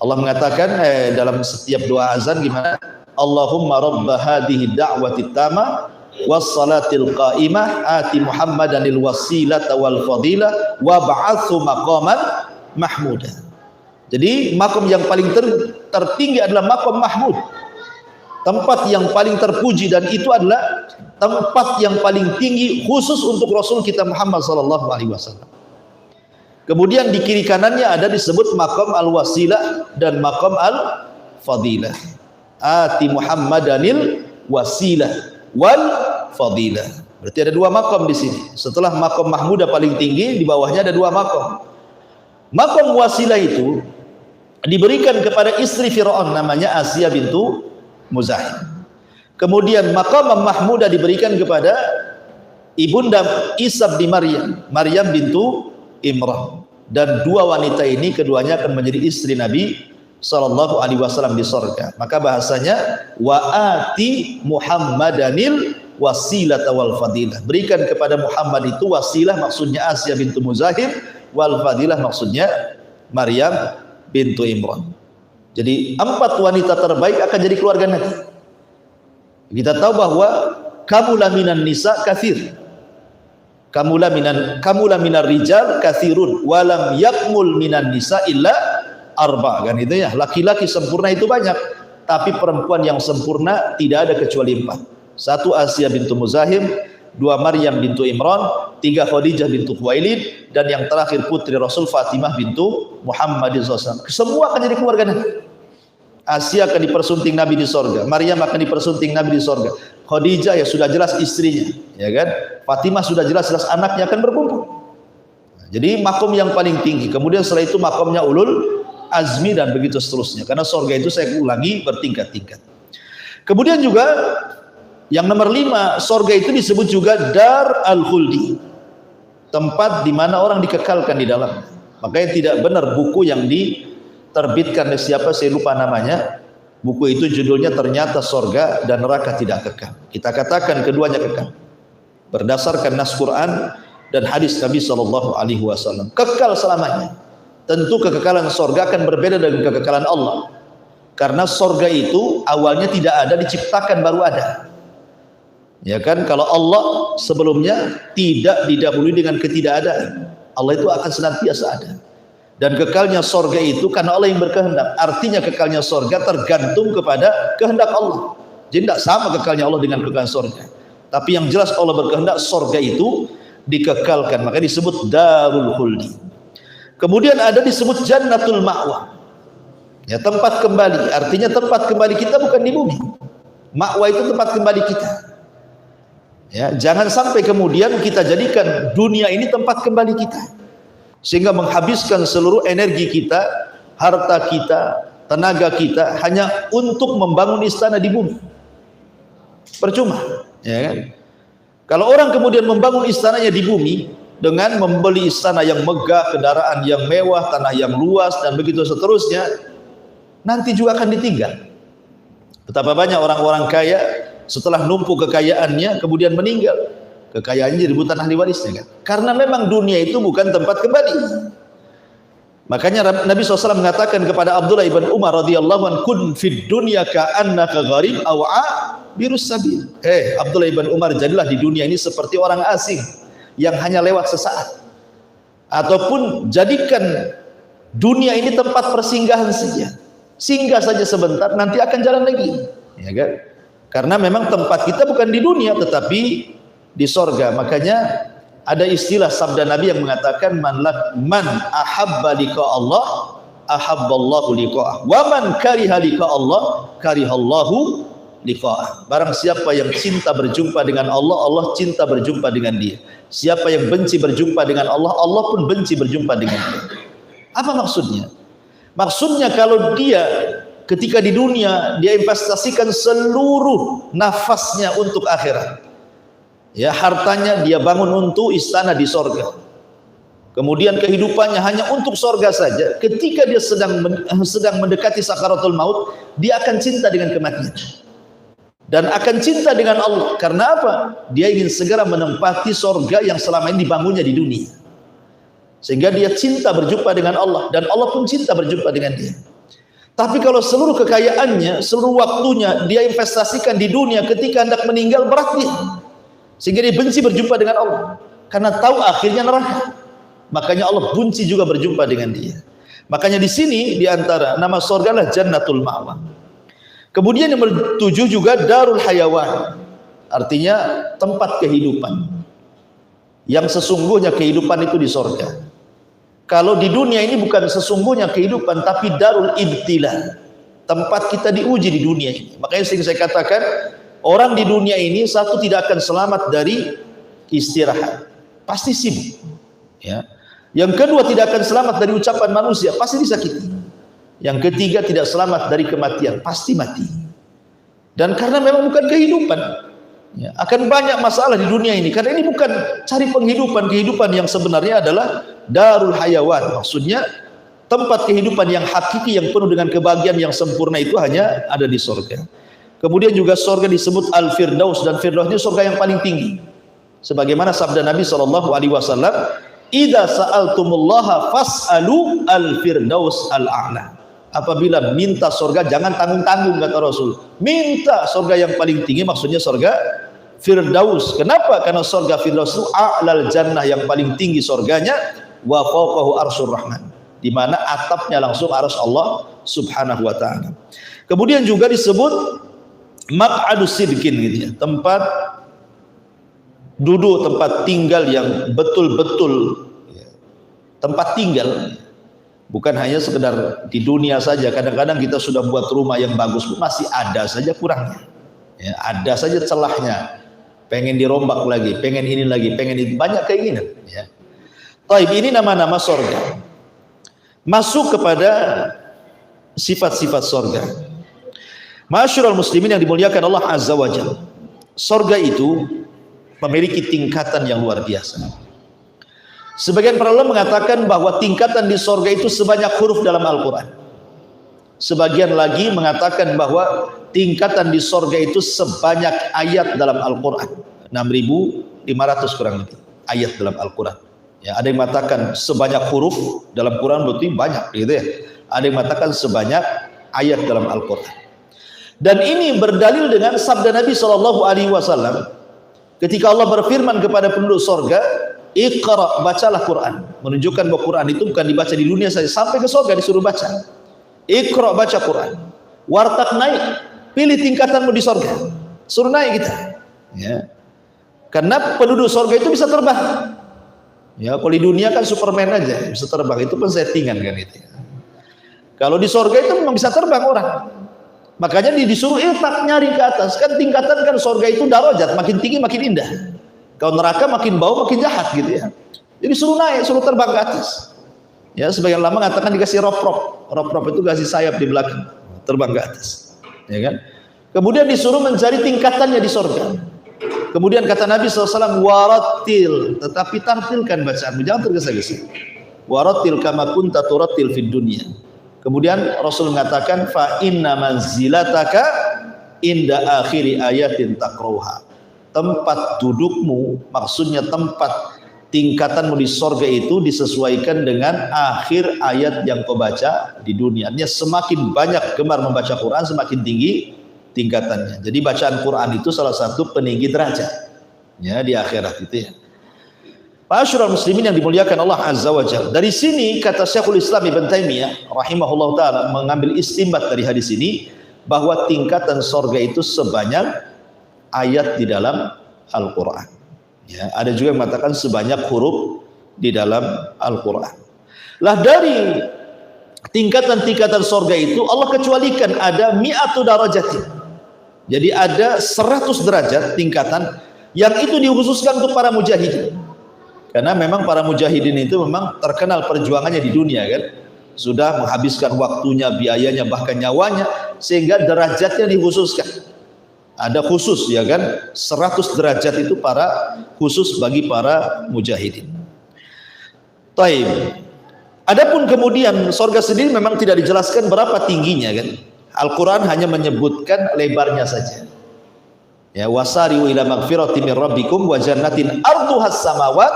Allah mengatakan dalam setiap doa azan gimana? Allahumma rabba hadhihi da'wati tamah wassalatil qa'imah ati Muhammadanil wasilata wal fadilah wa ba'athu maqaman mahmudah. Jadi makam yang paling tertinggi adalah makam mahmud. Tempat yang paling terpuji, dan itu adalah tempat yang paling tinggi khusus untuk Rasul kita Muhammad sallallahu alaihi wasallam. Kemudian di kiri kanannya ada disebut makam al-wasilah dan makam al-fadilah. Ati Muhammadanil wasilah wal fadilah. Berarti ada 2 makam di sini. Setelah makam mahmudah paling tinggi, di bawahnya ada 2 makam. Makam wasilah itu diberikan kepada istri Fir'aun namanya Asiyah bintu Muzahim. Kemudian makam mahmudah diberikan kepada ibunda Isa bin Maryam, Maryam bintu Imran. Dan 2 wanita ini keduanya akan menjadi istri Nabi sallallahu alaihi wasallam di surga. Maka bahasanya wa ati Muhammadanil wasilata wal fadilah. Berikan kepada Muhammad itu wasilah, maksudnya Asiyah bintu Muzahim, wal fadilah maksudnya Maryam bintu Imran. Jadi 4 wanita terbaik akan jadi keluarga Nabi. Kita tahu bahwa kamula minan nisa katsir. Kamula minar rijal katsirun walam yakmul minan nisa illa arba, kan itu ya. Laki-laki sempurna itu banyak, tapi perempuan yang sempurna tidak ada kecuali 4. 1 Asiyah bintu Muzahim, 2 Maryam bintu Imran, tiga Khadijah bintu Khuwailid, dan yang terakhir putri Rasul Fatimah bintu Muhammad SAW. Semua akan jadi keluarga Nabi. Asia akan dipersunting Nabi di sorga, Maryam akan dipersunting Nabi di sorga, Khadijah ya sudah jelas istrinya, ya kan, Fatimah sudah jelas-jelas anaknya akan berkumpul. Jadi makom yang paling tinggi. Kemudian setelah itu makomnya ulul azmi dan begitu seterusnya. Karena sorga itu saya ulangi bertingkat-tingkat. Kemudian juga yang nomor 5, sorga itu disebut juga dar al-khuldi, tempat di mana orang dikekalkan di dalam. Makanya tidak benar buku yang diterbitkan oleh siapa saya lupa namanya. Buku itu judulnya ternyata sorga dan neraka tidak kekal. Kita katakan keduanya kekal. Berdasarkan nas Quran dan hadis Nabi SAW, kekal selamanya. Tentu kekekalan sorga akan berbeda dengan kekekalan Allah. Karena sorga itu awalnya tidak ada, diciptakan baru ada. Ya kan, kalau Allah sebelumnya tidak didahului dengan ketidakadaan, Allah itu akan senantiasa ada. Dan kekalnya sorga itu karena Allah yang berkehendak. Artinya kekalnya sorga tergantung kepada kehendak Allah. Jadi tidak sama kekalnya Allah dengan kekal sorga. Tapi yang jelas Allah berkehendak sorga itu dikekalkan, makanya disebut darul khuldi. Kemudian ada disebut jannatul ma'wa, ya, tempat kembali. Artinya tempat kembali kita bukan di bumi. Ma'wa itu tempat kembali kita. Ya, jangan sampai kemudian kita jadikan dunia ini tempat kembali kita, sehingga menghabiskan seluruh energi kita, harta kita, tenaga kita hanya untuk membangun istana di bumi. Percuma, ya kan? Kalau orang kemudian membangun istananya di bumi dengan membeli istana yang megah, kendaraan yang mewah, tanah yang luas dan begitu seterusnya, nanti juga akan ditinggal. Betapa banyak orang-orang kaya setelah numpuk kekayaannya kemudian meninggal. Kekayaannya jadi rebutan ahli warisnya kan? Karena memang dunia itu bukan tempat kembali. Makanya Nabi SAW mengatakan kepada Abdullah ibn Umar radhiyallahu anhu, kun fid dunya ka'annaka gharib aw birus sabil. Abdullah ibn Umar, jadilah di dunia ini seperti orang asing yang hanya lewat sesaat, ataupun jadikan dunia ini tempat persinggahan saja, singgah saja sebentar, nanti akan jalan lagi, ya kan? Karena memang tempat kita bukan di dunia tetapi di sorga. Makanya ada istilah sabda Nabi yang mengatakan man ahabba liqa Allah ahabballahu liqa'ah, wa man kariha liqa Allah karihallahu liqa'ah. Barang siapa yang cinta berjumpa dengan Allah, Allah cinta berjumpa dengan dia. Siapa yang benci berjumpa dengan Allah, Allah pun benci berjumpa dengan dia. Apa maksudnya? Maksudnya kalau dia ketika di dunia dia investasikan seluruh nafasnya untuk akhirat, ya, hartanya dia bangun untuk istana di sorga, kemudian kehidupannya hanya untuk sorga saja. Ketika dia sedang mendekati sakaratul maut, dia akan cinta dengan kematian dan akan cinta dengan Allah. Karena apa? Dia ingin segera menempati sorga yang selama ini dibangunnya di dunia, sehingga dia cinta berjumpa dengan Allah dan Allah pun cinta berjumpa dengan dia. Tapi kalau seluruh kekayaannya, seluruh waktunya dia investasikan di dunia, ketika hendak meninggal berat dia, sehingga dia benci berjumpa dengan Allah karena tahu akhirnya neraka. Makanya Allah benci juga berjumpa dengan dia. Makanya di sini di antara nama surga adalah jannatul ma'wa. Kemudian yang nomor 7 juga darul hayawan, artinya tempat kehidupan. Yang sesungguhnya kehidupan itu di surga. Kalau di dunia ini bukan sesungguhnya kehidupan, tapi darul ibtila, tempat kita diuji di dunia ini. Makanya sering saya katakan, orang di dunia ini satu tidak akan selamat dari istirahat, pasti sibuk, ya. Yang kedua tidak akan selamat dari ucapan manusia, pasti disakiti. Yang ketiga tidak selamat dari kematian, pasti mati. Dan karena memang bukan kehidupan, ya, akan banyak masalah di dunia ini. Karena ini bukan cari kehidupan yang sebenarnya adalah darul hayawan. Maksudnya tempat kehidupan yang hakiki yang penuh dengan kebahagiaan yang sempurna itu hanya ada di surga. Kemudian juga surga disebut al-firdaus, dan firdaus itu surga yang paling tinggi. Sebagaimana sabda Nabi SAW, idza sa'altumullaha fas'alu al-firdaus al-a'la. Apabila minta surga jangan tanggung-tanggung, kata Rasul. Minta surga yang paling tinggi, maksudnya surga firdaus. Kenapa? Karena surga firdaus itu a'lal jannah, yang paling tinggi surganya, wa fawqahu arsyur rahman, di mana atapnya langsung arsy Allah Subhanahu wa taala. Kemudian juga disebut maq'adus sidqin gitu ya, tempat duduk tempat tinggal yang betul-betul tempat tinggal, bukan hanya sekedar di dunia saja. Kadang-kadang kita sudah buat rumah yang bagus, masih ada saja kurangnya, ya, ada saja celahnya, pengen dirombak lagi, pengen ini lagi, pengen itu, banyak keinginan, ya. Taib, ini nama-nama sorga, masuk kepada sifat-sifat sorga. Masyarul muslimin yang dimuliakan Allah Azza wa Jalla, sorga itu memiliki tingkatan yang luar biasa. Sebagian para ulama mengatakan bahwa tingkatan di sorga itu sebanyak huruf dalam Al-Quran. Sebagian lagi mengatakan bahwa tingkatan di sorga itu sebanyak ayat dalam Al-Quran. 6.500 kurang lebih ayat dalam Al-Quran. Ya, ada yang mengatakan sebanyak huruf dalam Quran berarti banyak, gitu ya. Ada yang mengatakan sebanyak ayat dalam Al-Quran. Dan ini berdalil dengan sabda Nabi SAW ketika Allah berfirman kepada penduduk sorga, Iqra, bacalah Quran, menunjukkan bahwa Quran itu bukan dibaca di dunia saja, sampai ke sorga disuruh baca. Iqra, baca Quran. Wartaq, naik, pilih tingkatanmu di sorga, suruh naik kita, ya. Karena penduduk sorga itu bisa terbang. Ya, kalau di dunia kan Superman aja bisa terbang, itu pun settingan kan itu. Kalau di sorga itu memang bisa terbang orang. Makanya disuruh iltak, nyari ke atas. Kan tingkatan kan sorga itu darajat, makin tinggi makin indah. Kalau neraka makin bau makin jahat gitu ya. Jadi suruh naik, suruh terbang ke atas. Ya, sebagian lama mengatakan dikasih rop-rop. Rop-rop itu kasih sayap di belakang, terbang ke atas. Ya kan? Kemudian disuruh mencari tingkatannya di sorga. Kemudian kata Nabi SAW, warattil, tetapi tartilkan bacaanmu, jangan tergesa-gesa. Warattil kama kunta turattil fid dunya. Kemudian Rasul mengatakan, fa inna manzilataka inda akhiri ayatin taqrauha. Tempat dudukmu, maksudnya tempat tingkatanmu di sorga itu disesuaikan dengan akhir ayat yang kau baca di dunia. Artinya semakin banyak gemar membaca Quran, semakin tinggi tingkatannya. Jadi bacaan Quran itu salah satu peninggi derajat, ya, di akhirat itu, ya. Ma'asyiral muslimin yang dimuliakan Allah Azza wa Jalla. Dari sini kata Syekhul Islam Ibn Taimiyah rahimahullah taala mengambil istinbat dari hadis ini bahwa tingkatan sorga itu sebanyak ayat di dalam Al-Quran. Ya, ada juga yang mengatakan sebanyak huruf di dalam Al-Quran. Lah dari tingkatan-tingkatan sorga itu Allah kecualikan ada mi'atu darajatin. Jadi ada 100 derajat tingkatan yang itu dikhususkan untuk para mujahidin. Karena memang para mujahidin itu memang terkenal perjuangannya di dunia kan. Sudah menghabiskan waktunya, biayanya, bahkan nyawanya, sehingga derajatnya dikhususkan. Ada khusus ya kan, 100 derajat itu para khusus bagi para mujahidin. Taib. Adapun kemudian sorga sendiri memang tidak dijelaskan berapa tingginya kan. Al-Quran hanya menyebutkan lebarnya saja. Ya, wasari'u ila magfirati min rabbikum wa jannatin arduhas samawat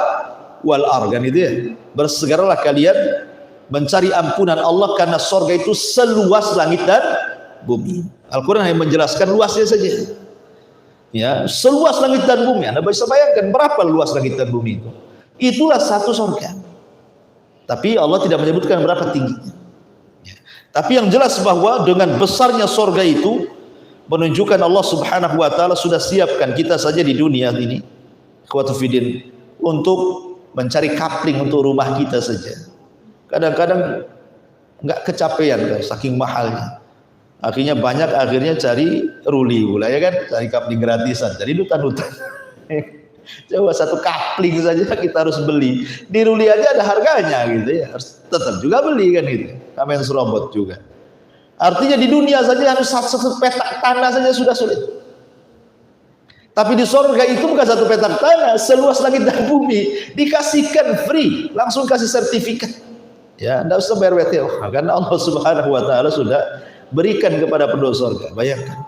wal ardh, kan itu ya. Bersegeralah kalian mencari ampunan Allah karena sorga itu seluas langit dan bumi. Al-Quran hanya menjelaskan luasnya saja. Ya, seluas langit dan bumi. Anda bisa bayangkan berapa luas langit dan bumi itu. Itulah satu sorga. Tapi Allah tidak menyebutkan berapa tingginya. Ya. Tapi yang jelas bahwa dengan besarnya sorga itu menunjukkan Allah Subhanahu wa taala sudah siapkan kita saja di dunia ini, ikhwatu fiddin, untuk mencari kapling untuk rumah kita saja. Kadang-kadang nggak kecapean kan, saking mahalnya. Akhirnya cari ruli pula ya kan, cari kapling gratisan, jadi dutan-dutan. Coba satu kapling saja kita harus beli. Di ruli aja ada harganya gitu ya, harus tetap juga beli kan gitu. Kamen serobot juga. Artinya di dunia saja harus satu petak tanah saja sudah sulit. Tapi di surga itu bukan satu petak tanah, seluas langit dan bumi, dikasihkan free, langsung kasih sertifikat. Ya, enggak usah bayar WTO, karena Allah Subhanahu wa taala sudah berikan kepada penduduk surga. Bayangkan.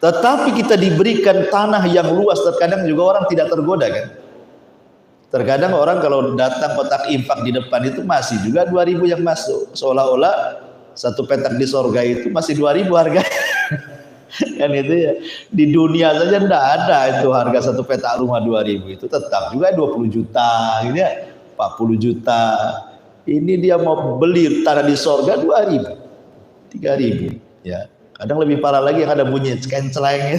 Tetapi kita diberikan tanah yang luas, terkadang juga orang tidak tergoda kan. Terkadang orang kalau datang kotak infak di depan itu masih juga 2.000 yang masuk, seolah-olah satu petak di surga itu masih 2.000 harga. Kan itu ya. Di dunia saja enggak ada itu harga satu petak rumah 2.000, itu tetap juga 20 juta gitu ya, 40 juta. Ini dia mau beli tanah di surga 2.000, 3.000 ya. Kadang lebih parah lagi yang ada bunyi kenceleng.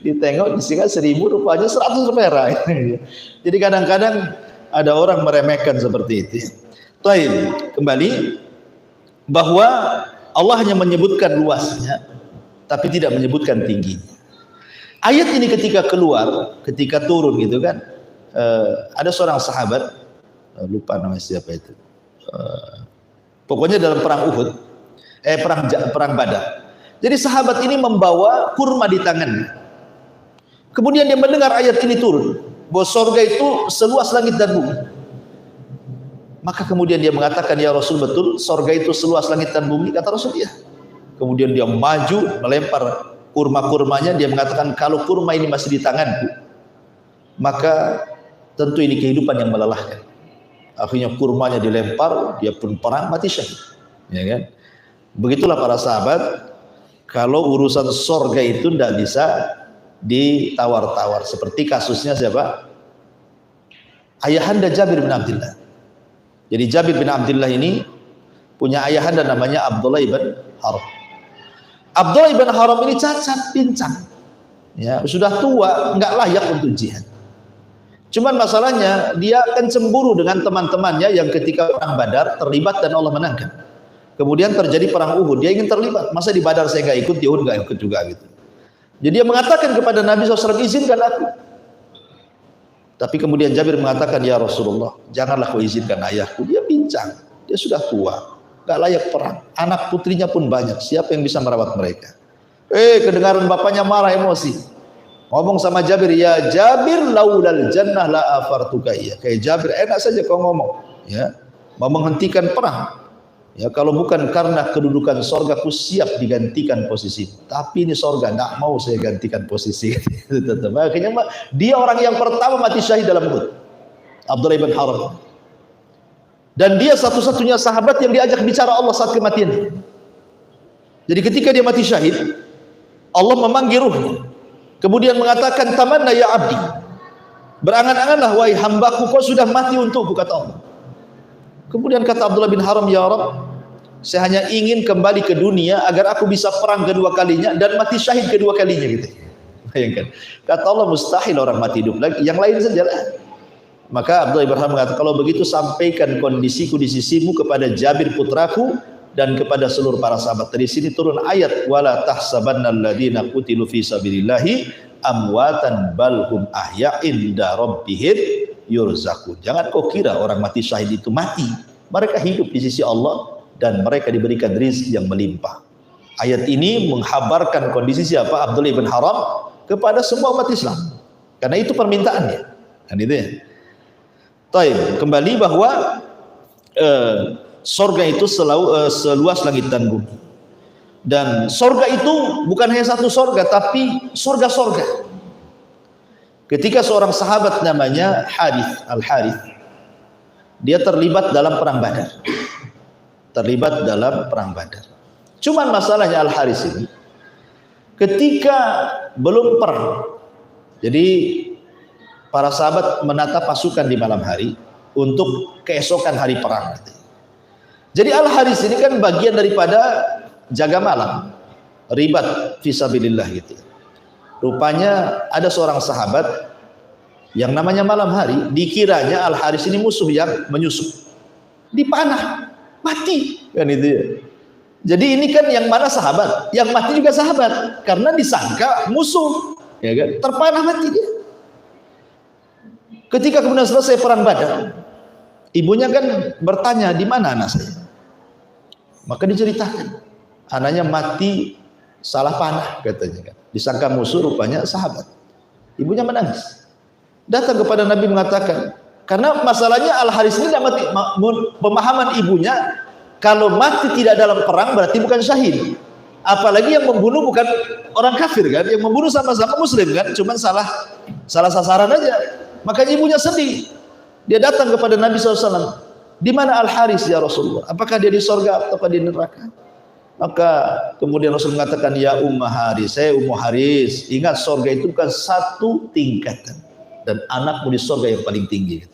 Ditengok disingkat 1000 rupanya 100 perak. Jadi kadang-kadang ada orang meremehkan seperti itu. Taib, kembali bahwa Allah hanya menyebutkan luasnya tapi tidak menyebutkan tingginya. Ayat ini ketika keluar, ketika turun gitu kan, ada seorang sahabat, lupa namanya siapa itu, pokoknya dalam perang Uhud, perang Badar. Jadi sahabat ini membawa kurma di tangannya. Kemudian dia mendengar ayat ini turun, bahwa surga itu seluas langit dan bumi. Maka kemudian dia mengatakan, ya Rasul, betul surga itu seluas langit dan bumi? Kata Rasul, ya. Kemudian dia maju melempar kurma-kurmanya. Dia mengatakan, kalau kurma ini masih di tanganku, maka tentu ini kehidupan yang melelahkan. Akhirnya kurmanya dilempar, dia pun perang, mati syahid. Ya kan? Begitulah para sahabat, kalau urusan surga itu tidak bisa ditawar-tawar. Seperti kasusnya siapa? Ayahanda Jabir bin Abdullah. Jadi Jabir bin Abdullah ini punya ayahanda namanya Abdullah ibn Haram. Abdullah ibn Haram ini cacat, pincang, ya, sudah tua, nggak layak untuk jihad. Cuman masalahnya dia akan cemburu dengan teman-temannya yang ketika perang Badar terlibat dan Allah menangkan. Kemudian terjadi perang Uhud, dia ingin terlibat. Masa di Badar saya nggak ikut, di Uhud nggak ikut juga gitu. Jadi dia mengatakan kepada Nabi SAW, izinkan aku. Tapi kemudian Jabir mengatakan, ya Rasulullah, janganlah kau izinkan ayahku. Dia pincang, dia sudah tua, gak layak perang. Anak putrinya pun banyak, siapa yang bisa merawat mereka? Kedengaran bapaknya marah, emosi. Ngomong sama Jabir, ya Jabir, laulal jannah la afartuka iya. Kayak Jabir, enak saja kau ngomong, ya, mau menghentikan perang. Ya, kalau bukan karena kedudukan sorga, aku siap digantikan posisi. Tapi ini sorga, tidak mau saya gantikan posisi. Akhirnya dia orang yang pertama mati syahid dalam Uhud, Abdullah ibn Haram. Dan dia satu-satunya sahabat yang diajak bicara Allah saat kematian. Jadi ketika dia mati syahid, Allah memanggil ruhnya. Kemudian mengatakan, tamanna ya abdi, berangan-anganlah wahai hambaku, kau sudah mati untukku, kata Allah. Kemudian kata Abdullah bin Haram, ya Rabb, saya hanya ingin kembali ke dunia agar aku bisa perang kedua kalinya dan mati syahid kedua kalinya gitu. Bayangkan. Kata Allah, mustahil orang mati hidup lagi, yang lain sajalah. Maka Abdullah bin Haram mengatakan, kalau begitu sampaikan kondisiku di sisimu kepada Jabir putraku dan kepada seluruh para sahabat. Dari sini turun ayat, wala tahsabannal ladzina qutilu fi sabilillahi amwatan bal hum ahya'in inda rabbihim yurzaqun. Jangan kau kira orang mati syahid itu mati. Mereka hidup di sisi Allah dan mereka diberikan rezeki yang melimpah. Ayat ini menghabarkan kondisi siapa? Abdullah bin Haram kepada semua umat Islam. Karena itu permintaannya. Kan itu ya. Taib, kembali bahwa sorga itu seluas langit dan bumi. Dan sorga itu bukan hanya satu sorga, tapi sorga-sorga. Ketika seorang sahabat namanya Al-Harith, dia terlibat dalam perang Badar. Cuman masalahnya Al-Harith ini, ketika belum perang, jadi para sahabat menata pasukan di malam hari untuk keesokan hari perang. Jadi Al-Harith ini kan bagian daripada jaga malam, ribat fisabilillah gitu. Rupanya ada seorang sahabat yang namanya malam hari, dikiranya Al-Harith ini musuh yang menyusup, dipanah, mati kan itu ya. Jadi ini kan yang mana sahabat, yang mati juga sahabat, karena disangka musuh, ya kan, terpanah mati dia. Ketika kemudian selesai perang Badar, ibunya kan bertanya, di mana anak saya? Maka diceritakan, anaknya mati salah panah katanya kan. Disangka musuh, rupanya sahabat. Ibunya menangis. Datang kepada Nabi mengatakan, karena masalahnya Al-Harith ini mati, pemahaman ibunya, kalau mati tidak dalam perang berarti bukan syahid. Apalagi yang membunuh bukan orang kafir kan, yang membunuh sama-sama muslim kan, cuman salah sasaran aja. Makanya ibunya sedih. Dia datang kepada Nabi SAW. Di mana Al-Harith ya Rasulullah? Apakah dia di sorga atau di neraka? Maka kemudian Rasul mengatakan, ya Ummah Harith, saya Ummu Harith, ingat sorga itu bukan satu tingkatan, dan anakmu di sorga yang paling tinggi.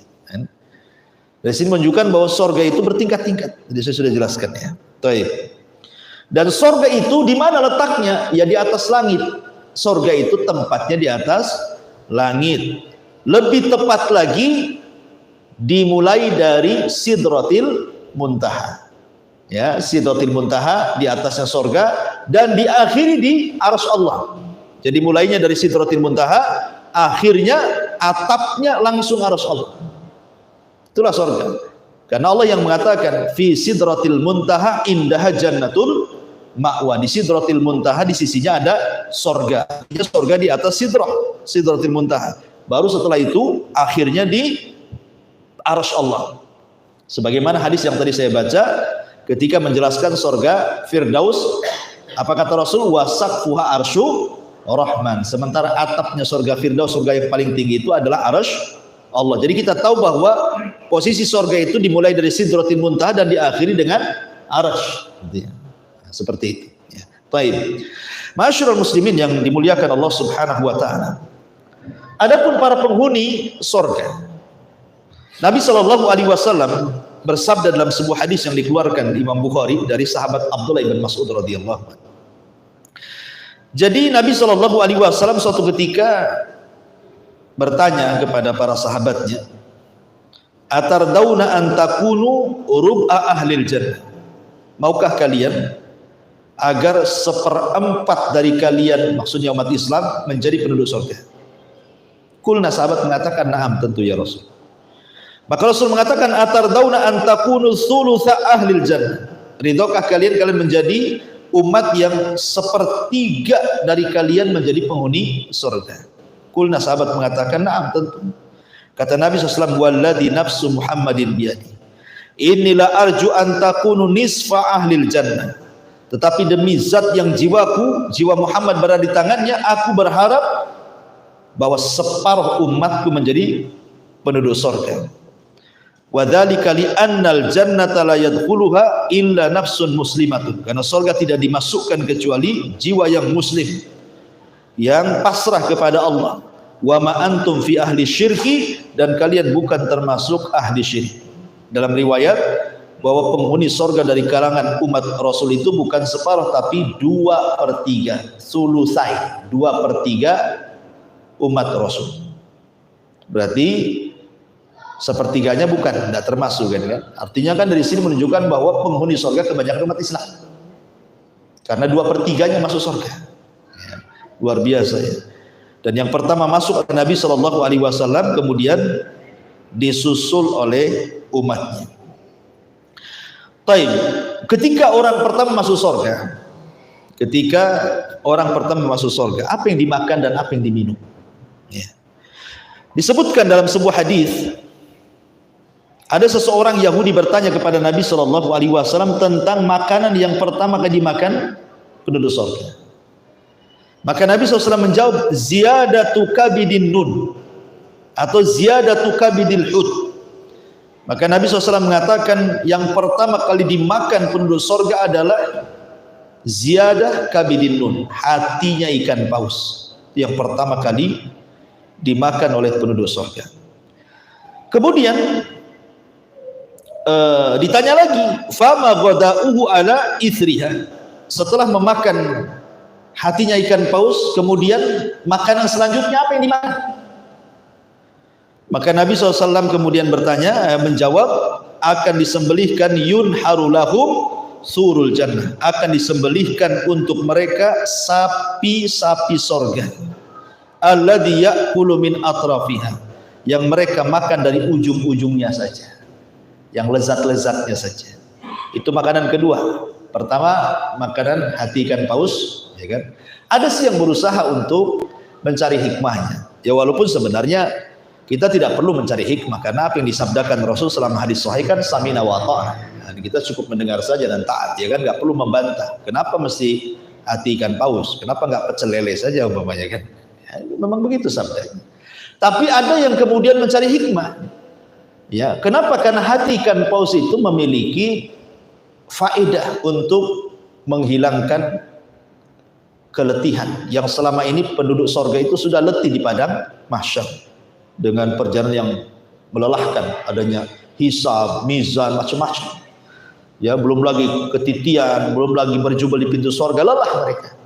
Dari sini menunjukkan bahwa sorga itu bertingkat-tingkat. Jadi saya sudah jelaskan ya. Taib. Dan sorga itu di mana letaknya? Ya di atas langit. sorga itu tempatnya di atas langit. Lebih tepat lagi dimulai dari Sidratil Muntaha. Ya, Sidratil Muntaha di atasnya sorga dan diakhiri di Arsy Allah. Jadi mulainya dari Sidratil Muntaha, akhirnya atapnya langsung Arsy Allah. Itulah sorga. Karena Allah yang mengatakan fi Sidratil Muntaha indaha jannatul ma'wa. Di Sidratil Muntaha di sisinya ada sorga. Sorga di atas Sidratil Muntaha. Baru setelah itu akhirnya di Arsy Allah. Sebagaimana hadis yang tadi saya baca ketika menjelaskan sorga Firdaus, apa kata Rasul? Wasaqfuha arsyu Rahman. Sementara atapnya sorga Firdaus, sorga yang paling tinggi itu adalah Arsy Allah. Jadi kita tahu bahwa posisi sorga itu dimulai dari Sidratil Muntaha dan diakhiri dengan Arsy. Seperti itu. Ya. Baik. Masyarul muslimin yang dimuliakan Allah Subhanahu wa taala. Adapun para penghuni sorga, Nabi Shallallahu alaihi wasallam bersabda dalam sebuah hadis yang dikeluarkan Imam Bukhari dari sahabat Abdullah bin Mas'ud radhiyallahu anhu. Jadi Nabi Shallallahu alaihi wasallam suatu ketika bertanya kepada para sahabatnya, "Atardauna an takunu rub'a ahlil jannah?" Maukah kalian agar 1/4 dari kalian, maksudnya umat Islam, menjadi penduduk surga? Kulna, sahabat mengatakan, "Na'am, tentu ya Rasul." Maka Rasul mengatakan, "Atardauna an takunu thulutsa ahlil jannah?" Ridhokah kalian menjadi umat yang 1/3 dari kalian menjadi penghuni surga? Kulna, sahabat mengatakan, "Na'am, tentu." Kata Nabi SAW, "Walladzi nafsu Muhammadin biyadi, inilah arju an takunu nisfa ahlil jannah." Tetapi demi zat yang jiwa Muhammad berada di tangannya, aku berharap bahwa separuh umatku menjadi penduduk surga. Wa dzalika li annal jannata la yadkhuluha illa nafsun muslimatun. Karena surga tidak dimasukkan kecuali jiwa yang muslim, yang pasrah kepada Allah. Wa ma antum fi ahli syirki, dan kalian bukan termasuk ahli syirik. Dalam riwayat bahwa penghuni surga dari kalangan umat Rasul itu bukan separuh tapi 2/3, sulusai, 2/3 umat Rasul. Berarti 1/3-nya bukan, tidak termasuk kan? Artinya kan dari sini menunjukkan bahwa penghuni surga kebanyakan umat Islam. Karena 2/3-nya masuk surga. Ya, luar biasa ya. Dan yang pertama masuk Nabi Shallallahu alaihi wasallam, kemudian disusul oleh umatnya. Taib. Ketika orang pertama masuk surga, apa yang dimakan dan apa yang diminum? Ya. Disebutkan dalam sebuah hadis, ada seseorang Yahudi bertanya kepada Nabi Shallallahu alaihi wasallam tentang makanan yang pertama kali dimakan penduduk surga. Maka Nabi SAW menjawab, ziyadatu kabidin nun, atau ziyadatu kabidil hud. Maka Nabi SAW mengatakan yang pertama kali dimakan penduduk surga adalah ziyadah kabidin nun, hatinya ikan paus. Itu yang pertama kali dimakan oleh penduduk surga. Kemudian ditanya lagi, fama ghada'uhu ala ithriha. Setelah memakan hatinya ikan paus, kemudian makanan selanjutnya apa yang dimakan? Maka Nabi SAW kemudian menjawab, akan disembelihkan yunharu lahum surul jannah, akan disembelihkan untuk mereka sapi-sapi sorga, alladzi ya'kulu min atrafiha, yang mereka makan dari ujung-ujungnya saja, yang lezat-lezatnya saja. Itu makanan kedua. Pertama makanan hati ikan paus, ya kan? Ada sih yang berusaha untuk mencari hikmahnya. Ya walaupun sebenarnya kita tidak perlu mencari hikmah, karena apa yang disabdakan Rasul selama hadis sahih kan samina wa ta'ah. Nah, kita cukup mendengar saja dan taat, ya kan? Nggak perlu membantah. Kenapa mesti hati ikan paus? Kenapa nggak pecel lele saja umpamanya kan? Ya, memang begitu sabdanya. Tapi ada yang kemudian mencari hikmah. Ya, kenapa? Karena hati ikan paus itu memiliki faedah untuk menghilangkan keletihan yang selama ini penduduk surga itu sudah letih di padang mahsyar dengan perjalanan yang melelahkan, adanya hisab, mizan, macam-macam. Ya, belum lagi ketitian, belum lagi berjubel di pintu surga, lelah mereka.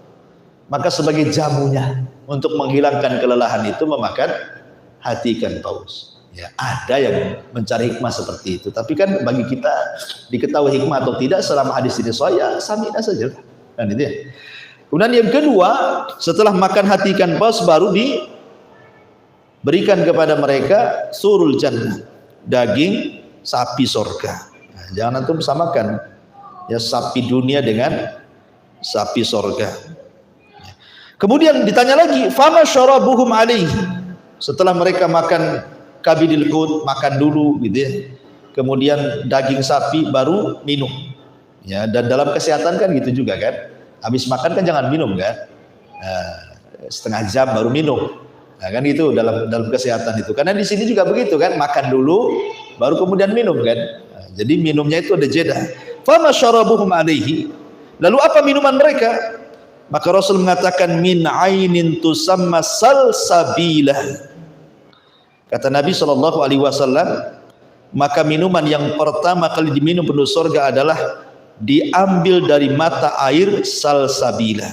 Maka sebagai jamunya untuk menghilangkan kelelahan itu memakan hati ikan paus. Ya, ada yang mencari hikmah seperti itu. Tapi kan bagi kita diketahui hikmah atau tidak selama hadis ini ya sami'na saja. Kan itu ya. Kemudian yang kedua, setelah makan hati ikan paus baru diberikan kepada mereka surul jannah, daging sapi sorga. Nah, jangan antum samakan ya sapi dunia dengan sapi sorga. Kemudian ditanya lagi, fama syarabuhum alaihi. Setelah mereka makan kabidil hut, makan dulu gitu ya. Kemudian daging sapi baru minum. Ya, dan dalam kesehatan kan gitu juga kan. Habis makan kan jangan minum kan. Nah, setengah jam baru minum. Nah, kan itu dalam kesehatan itu. Karena di sini juga begitu kan, makan dulu baru kemudian minum kan. Nah, jadi minumnya itu ada jeda. Fama syarabuhum alaihi. Lalu apa minuman mereka? Maka Rasul mengatakan min ainin tusamma salsabilah. Kata Nabi SAW, maka minuman yang pertama kali diminum penduduk surga adalah diambil dari mata air salsabilah.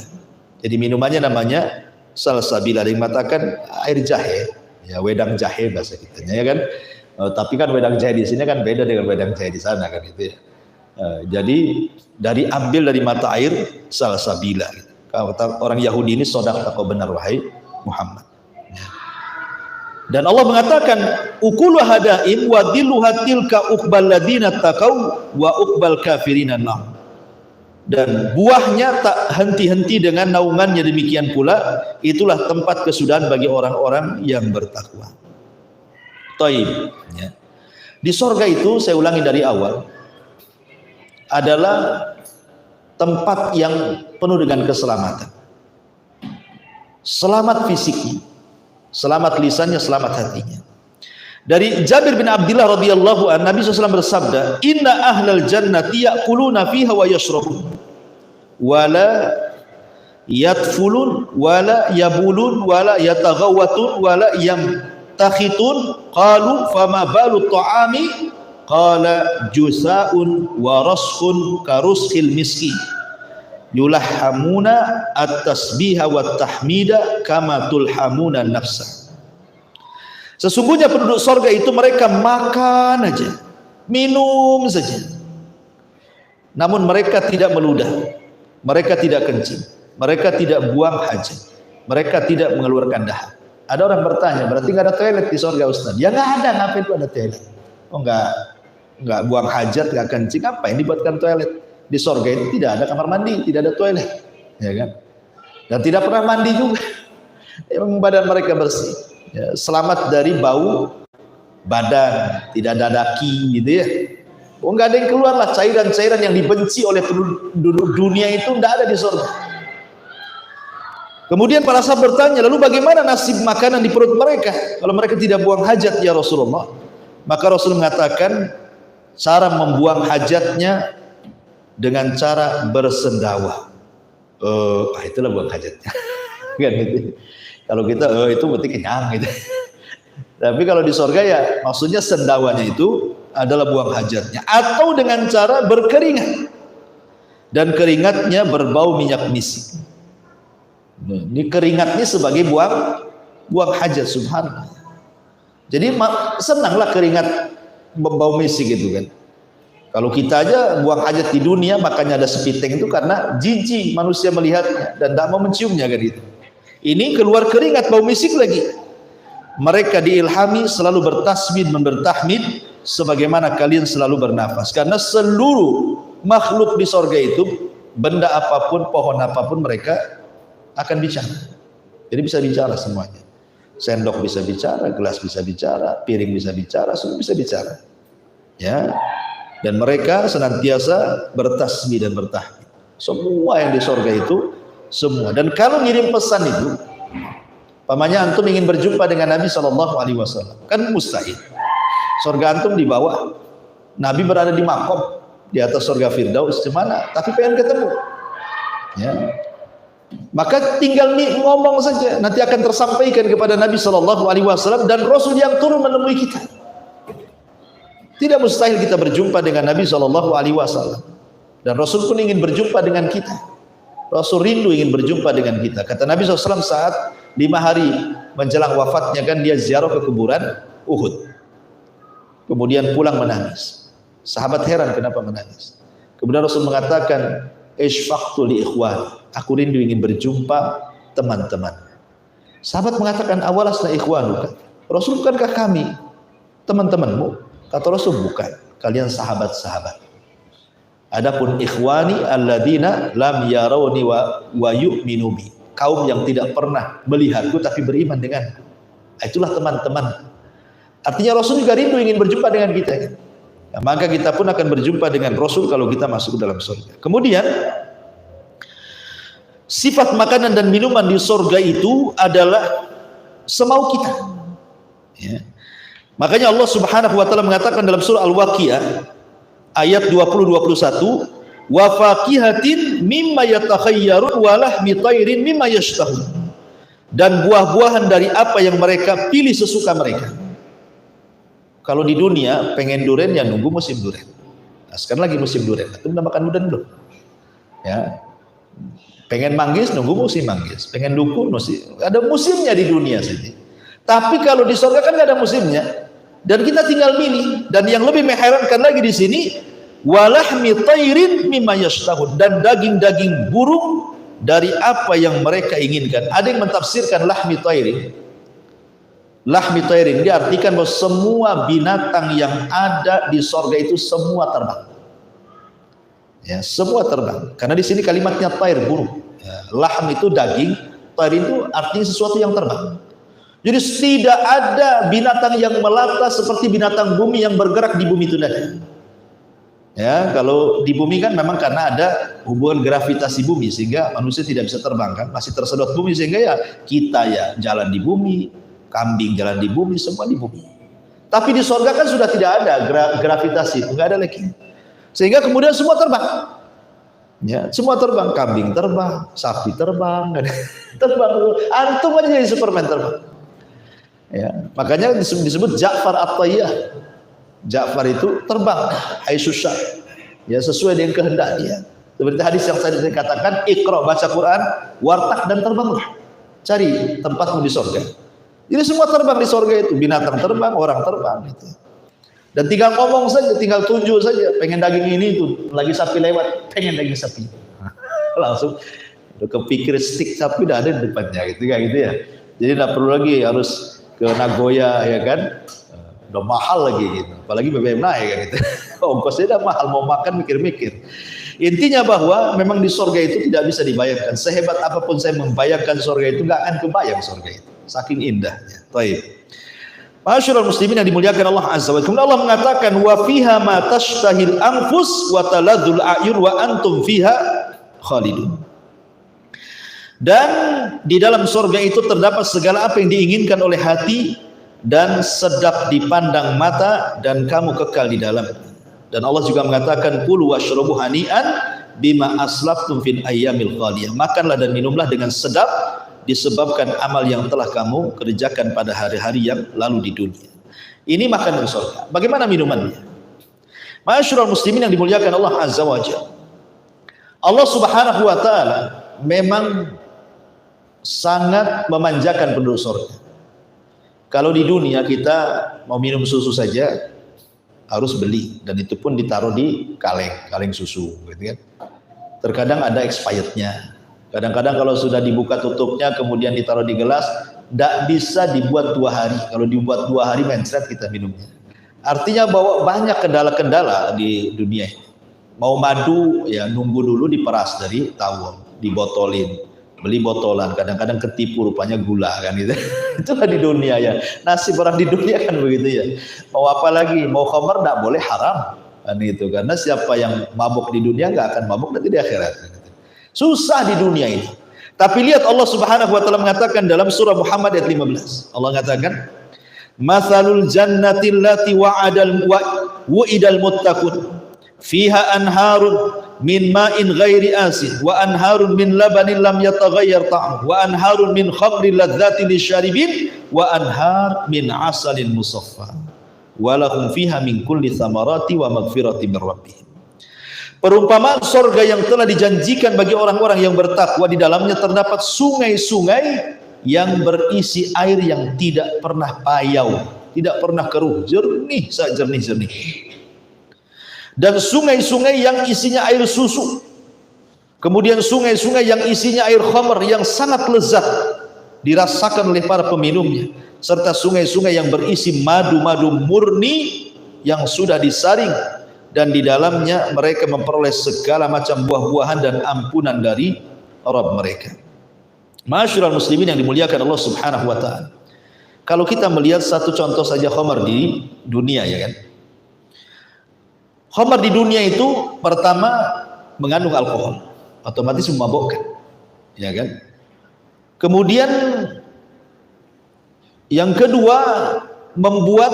Jadi minumannya namanya salsabilah. Ada yang mengatakan air jahe, ya wedang jahe bahasa kitanya ya kan. Tapi kan wedang jahe di sini kan beda dengan wedang jahe di sana kan itu ya. Jadi ambil dari mata air salsabilah. Gitu. Kata orang Yahudi ini sodaqta kau benar wahai Muhammad. Dan Allah mengatakan ukulu hadaim wa dhilluha tilka uqbal ladina taqaw wa uqbal kafirina nar. Dan buahnya tak henti-henti dengan naungannya, demikian pula itulah tempat kesudahan bagi orang-orang yang bertakwa. Taib ya. Di sorga itu saya ulangi dari awal adalah tempat yang penuh dengan keselamatan. Selamat fisiknya, selamat lisannya, selamat hatinya. Dari Jabir bin Abdullah radhiyallahu anhu, Nabi SAW bersabda, "Inna ahlal jannati ya'kuluna fiha wa yashrabun, wala yatfulun, wala yabulun, wala yataghawwatun, wala yamtakhitun." Qalu fama balu ta'ami? Qala jusa'un wa raskhun karushil miski yulahhamuna at-tasbiha wa tahmida kama tulhamuna nafsa. Sesungguhnya penduduk surga itu mereka makan aja, minum saja, namun mereka tidak meludah, mereka tidak kencing, mereka tidak buang hajat, mereka tidak mengeluarkan dahak. Ada orang bertanya, berarti nggak ada toilet di surga Ustaz? Ya nggak ada, ngapain itu ada toilet? Oh nggak buang hajat, nggak kencing, apa yang dibuatkan toilet? Di surga itu tidak ada kamar mandi, tidak ada toilet, ya kan? Dan tidak pernah mandi juga. Memang badan mereka bersih, ya, selamat dari bau badan, tidak ada daki, gitu ya. Oh nggak ada yang keluar lah, cairan-cairan yang dibenci oleh penduduk dunia itu nggak ada di surga. Kemudian para sahabat bertanya, lalu bagaimana nasib makanan di perut mereka kalau mereka tidak buang hajat ya Rasulullah? Maka Rasul mengatakan cara membuang hajatnya dengan cara bersendawa. Itulah buang hajatnya. Kan gitu. Kalau kita itu berarti kenyang gitu. Tapi kalau di surga ya maksudnya sendawanya itu adalah buang hajatnya, atau dengan cara berkeringat. Dan keringatnya berbau minyak misik. Ini keringatnya sebagai buang hajat, subhanallah. Jadi senanglah keringat berbau misik gitu kan. Kalau kita aja buang hajat di dunia, makanya ada sepiteng itu karena jijik manusia melihatnya dan tidak mau menciumnya kan gitu. Ini keluar keringat bau misik lagi. Mereka diilhami selalu bertasbih dan bertahmid sebagaimana kalian selalu bernafas. Karena seluruh makhluk di sorga itu, benda apapun, pohon apapun, mereka akan bicara. Jadi bisa bicara semuanya. Sendok bisa bicara, gelas bisa bicara, piring bisa bicara, semua bisa bicara. Ya. Dan mereka senantiasa bertasbih dan bertahmid. Semua yang di sorga itu, semua. Dan kalau ngirim pesan itu, pamannya antum ingin berjumpa dengan Nabi SAW, kan mustahil. Sorga antum di bawah, Nabi berada di makom di atas sorga Firdaus, gimana? Tapi pengen ketemu. Ya. Maka tinggal ngomong saja, nanti akan tersampaikan kepada Nabi SAW dan Rasul yang turun menemui kita. Tidak mustahil kita berjumpa dengan Nabi SAW dan Rasul pun ingin berjumpa dengan kita. Rasul rindu ingin berjumpa dengan kita. Kata Nabi SAW saat 5 hari menjelang wafatnya kan dia ziarah ke kuburan Uhud. Kemudian pulang menangis. Sahabat heran kenapa menangis. Kemudian Rasul mengatakan, "Ishfaqtu li ikhwan." Aku rindu ingin berjumpa teman-teman. Sahabat mengatakan, "Awalasna ikhwanuka." Rasul, bukankah kami teman-temanmu? Kata Rasul, bukan. Kalian sahabat-sahabat. Adapun ikhwani alladzina lam yarawni wa yu'minu bi. Kaum yang tidak pernah melihatku tapi beriman denganku. Itulah teman-teman. Artinya Rasul juga rindu ingin berjumpa dengan kita. Nah, maka kita pun akan berjumpa dengan Rasul kalau kita masuk ke dalam surga. Kemudian sifat makanan dan minuman di surga itu adalah semau kita. Ya. Makanya Allah Subhanahu wa taala mengatakan dalam surah Al-Waqiah ayat 20-21, wa faqihatin mimma yatakhayyarun wa lahmi tairin mimma yashtahun. Dan buah-buahan dari apa yang mereka pilih sesuka mereka. Kalau di dunia pengen durian ya nunggu musim durian. Nah, sekarang lagi musim durian. Itu udah makan durian belum? Ya. Pengen manggis nunggu musim manggis. Pengen dukun musim. Ada musimnya di dunia sini. Tapi kalau di surga kan nggak ada musimnya. Dan kita tinggal milih. Dan yang lebih mengherankan lagi di sini, walahmi tairin mimma yashtahun, dan daging-daging burung dari apa yang mereka inginkan. Ada yang mentafsirkan lahmi tairin. Lahmi tairin diartikan bahwa semua binatang yang ada di surga itu semua terbang. Ya, semua terbang. Karena di sini kalimatnya tair, burung. Ya, lahm itu daging, tair itu artinya sesuatu yang terbang. Jadi tidak ada binatang yang melata seperti binatang bumi yang bergerak di bumi itu tadi. Ya, kalau di bumi kan memang karena ada hubungan gravitasi bumi sehingga manusia tidak bisa terbang kan, masih tersedot bumi sehingga ya kita ya jalan di bumi, kambing jalan di bumi, semua di bumi. Tapi di surga kan sudah tidak ada gravitasi, enggak ada lagi. Sehingga kemudian semua terbang. Ya, semua terbang, kambing terbang, sapi terbang, terbang. Antum aja jadi Superman terbang. Ya, makanya disebut Ja'far At-Tayyah. Ja'far itu terbang, aisyusya, ya sesuai dengan kehendak dia. Seperti hadis yang saya katakan, Iqra, baca Quran, wartak dan terbanglah. Cari tempatmu di surga. Jadi semua terbang di surga itu, binatang terbang, orang terbang gitu. Dan tinggal ngomong saja, tinggal tunjuk saja, pengen daging ini tuh, lagi sapi lewat, pengen daging sapi. Langsung udah kepikir stik sapi udah ada di depannya gitu kayak gitu ya. Jadi tidak perlu lagi harus ke Nagoya ya kan, udah mahal lagi gitu, apalagi BBM naik kan gitu. Ongkosnya udah mahal, mau makan mikir-mikir. Intinya bahwa memang di surga itu tidak bisa dibayangkan. Sehebat apapun saya membayangkan surga itu nggak akan kebayang surga itu, saking indahnya. Baik, masyaallah muslimin yang dimuliakan Allah Azza wa Jalla. Allah mengatakan wa fiha ma tashtahil anfus wa taladzul a'yun wa antum fiha khalidun. Dan di dalam surga itu terdapat segala apa yang diinginkan oleh hati dan sedap dipandang mata dan kamu kekal di dalam. Dan Allah juga mengatakan kulu washrabu hani'an bima aslaftum fil ayyamil khaliyah. Makanlah dan minumlah dengan sedap disebabkan amal yang telah kamu kerjakan pada hari-hari yang lalu di dunia. Ini makanan surga. Bagaimana minumannya? Ma'asyiral muslimin yang dimuliakan Allah Azza wa Jalla. Allah Subhanahu wa taala memang sangat memanjakan penduduk surga. Kalau di dunia kita mau minum susu saja harus beli, dan itu pun ditaruh di kaleng susu gitu kan. Terkadang ada expirednya. Kadang-kadang kalau sudah dibuka tutupnya kemudian ditaruh di gelas, tidak bisa dibuat 2 hari. Kalau dibuat 2 hari mencret kita minumnya. Artinya bahwa banyak kendala-kendala di dunia ini. Mau madu ya nunggu dulu diperas dari tawon, dibotolin. Beli botolan, kadang-kadang ketipu rupanya gula kan gitu. Itulah di dunia ya. Nasib orang di dunia kan begitu ya. Mau apa lagi? Mau khamar enggak boleh, haram kan itu. Karena siapa yang mabuk di dunia enggak akan mabuk nanti di akhirat. Susah di dunia ini. Tapi lihat Allah Subhanahu wa taala mengatakan dalam surah Muhammad ayat 15. Allah mengatakan, "Matsalul jannati allati wa'idal muttaqun fiha anharun min ma'in ghairi asin wa anharun min labanin lam yataghayyar ta'amuhu wa anharun min khamrin ladzatin lisyaribin wa anhar min asalin musaffa wa lahum fiha min kulli thamarati wa maghfirati min rabbihim." Perumpamaan sorga yang telah dijanjikan bagi orang-orang yang bertakwa, di dalamnya terdapat sungai-sungai yang berisi air yang tidak pernah payau, tidak pernah keruh, jernih jernih. Dan sungai-sungai yang isinya air susu. Kemudian sungai-sungai yang isinya air khamr yang sangat lezat dirasakan oleh para peminumnya, serta sungai-sungai yang berisi madu-madu murni yang sudah disaring, dan di dalamnya mereka memperoleh segala macam buah-buahan dan ampunan dari Rabb mereka. Ma'asyiral muslimin yang dimuliakan Allah Subhanahu wa taala. Kalau kita melihat satu contoh saja khamr di dunia, ya kan? Khamr di dunia itu pertama mengandung alkohol, otomatis memabukkan, ya kan? Kemudian yang kedua membuat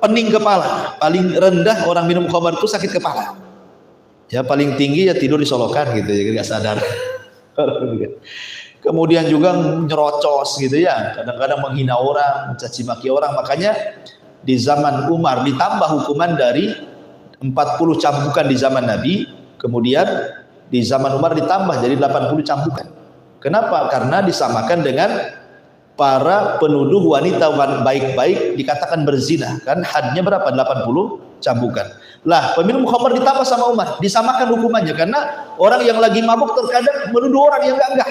pening kepala. Paling rendah orang minum khamr itu sakit kepala. Ya paling tinggi ya tidur di solokan gitu ya, nggak sadar. Kemudian juga nyerocos gitu ya, kadang-kadang menghina orang, mencaci maki orang. Makanya di zaman Umar ditambah hukuman dari 40 cambukan di zaman Nabi, kemudian di zaman Umar ditambah jadi 80 cambukan. Kenapa? Karena disamakan dengan para penuduh wanita baik-baik dikatakan berzina, kan hadnya berapa? 80 cambukan. Lah peminum khamr ditambah sama Umar, disamakan hukumannya, karena orang yang lagi mabuk terkadang menuduh orang yang enggak,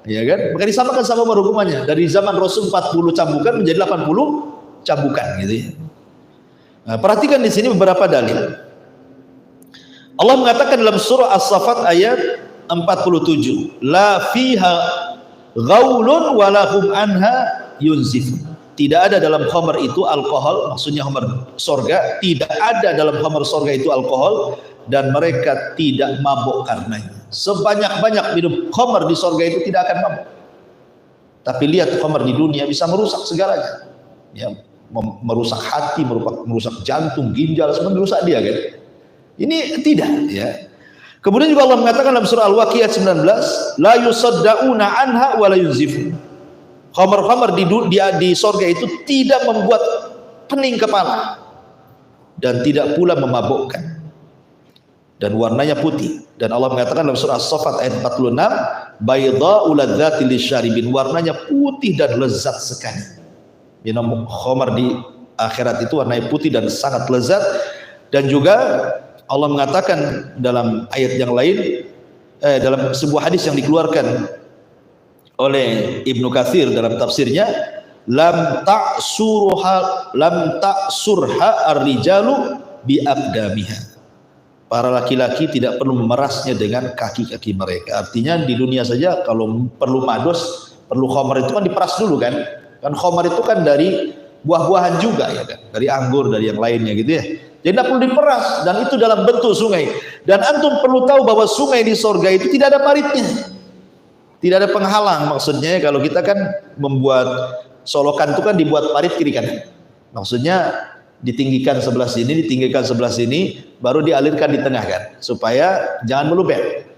ya kan? Maka disamakan sama Umar hukumannya, dari zaman Rasul 40 cambukan menjadi 80 cambukan gitu ya. Nah, perhatikan di sini beberapa dalil. Allah mengatakan dalam surah As-Saffat ayat 47, la fiha ghaulun walahum anha yunzifun. Tidak ada dalam khamr itu alkohol, maksudnya khamr sorga, tidak ada dalam khamr sorga itu alkohol, dan mereka tidak mabuk karenanya. Sebanyak-banyak minum khamr di sorga itu tidak akan mabuk. Tapi lihat khamr di dunia bisa merusak segalanya, ya, merusak hati, merusak jantung, ginjal, semua merusak dia kan. Ini tidak, ya. Kemudian juga Allah mengatakan dalam surah Al-Waqiah 19, la yusaddauna anha wa la yunzifun. Khamr-khamr di sorga itu tidak membuat pening kepala dan tidak pula memabukkan, dan warnanya putih. Dan Allah mengatakan dalam surah As-Saffat ayat 46, baydha'u ladzati lisyaribin, warnanya putih dan lezat sekali. Minum khamr di akhirat itu warnanya putih dan sangat lezat. Dan juga Allah mengatakan dalam ayat yang lain, dalam sebuah hadis yang dikeluarkan oleh Ibnu Katsir dalam tafsirnya, lam ta'surha ar-rijalu bi aqdamiha. Para laki-laki tidak perlu memerasnya dengan kaki-kaki mereka. Artinya di dunia saja kalau perlu madus, perlu khamr itu kan diperas dulu kan. Kan khamr itu kan dari buah-buahan juga ya kan, dari anggur, dari yang lainnya gitu ya. Jadi tidak perlu diperas, dan itu dalam bentuk sungai. Dan antum perlu tahu bahwa sungai di sorga itu tidak ada paritnya, tidak ada penghalang. Maksudnya kalau kita kan membuat solokan itu kan dibuat parit kiri kanan. Maksudnya ditinggikan sebelah sini, ditinggikan sebelah sini, baru dialirkan di tengah kan, supaya jangan meluber.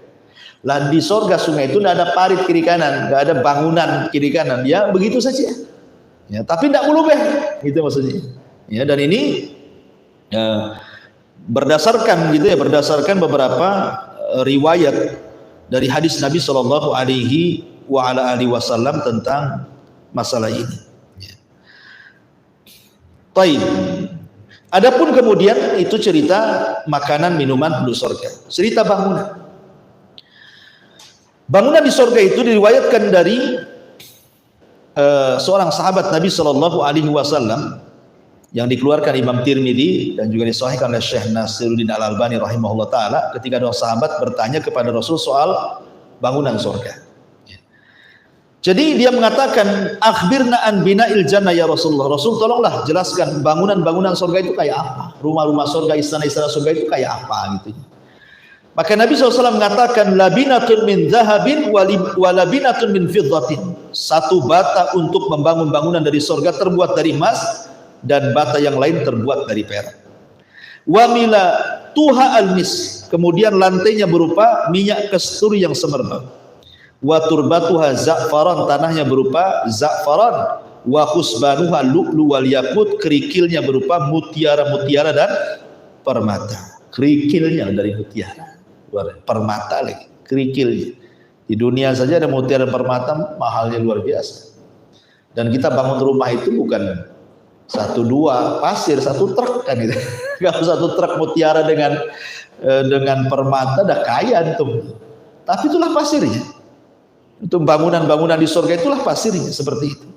Lah di sorga sungai itu tidak ada parit kiri kanan, tidak ada bangunan kiri kanan, ya begitu saja. Ya, tapi tidak meluber, gitu maksudnya. Ya, dan ini berdasarkan gitu ya, berdasarkan beberapa riwayat dari hadis Nabi Shallallahu Alaihi Wasallam tentang masalah ini. Taib. Adapun kemudian itu cerita makanan minuman penduduk surga, cerita bangunan. Bangunan di surga itu diriwayatkan dari seorang sahabat Nabi Shallallahu Alaihi Wasallam yang dikeluarkan Imam Tirmidzi dan juga disahihkan oleh Syekh Nasiruddin Al-Albani rahimahullah taala, ketika dua sahabat bertanya kepada Rasul soal bangunan surga. Jadi dia mengatakan, akhbirna an bina'il jannah ya Rasulullah. Rasul tolonglah jelaskan bangunan-bangunan surga itu kayak apa, rumah-rumah surga, istana-istana surga itu kayak apa gitu. Maka Nabi SAW mengatakan, labinatun min zahabin wa labinatun min fiddatin. Satu bata untuk membangun bangunan dari surga terbuat dari emas, dan bata yang lain terbuat dari perak. Wa mila tuha al-mis, kemudian lantainya berupa minyak kasturi yang semerbak. Wa turbatuha za'faran, tanahnya berupa za'faran. Wa khusbanuha lu'lu wal yakut, kerikilnya berupa mutiara-mutiara dan permata. kerikilnya dari mutiara, permata lagi, kerikilnya. Di dunia saja ada mutiara dan permata mahalnya luar biasa. Dan kita bangun rumah itu bukan 1-2 pasir, 1 truk kan gitu. Kalau 1 truk mutiara dengan permata dah kaya antum. Tapi itulah pasirnya. Itu bangunan-bangunan di surga itulah pasirnya seperti itu.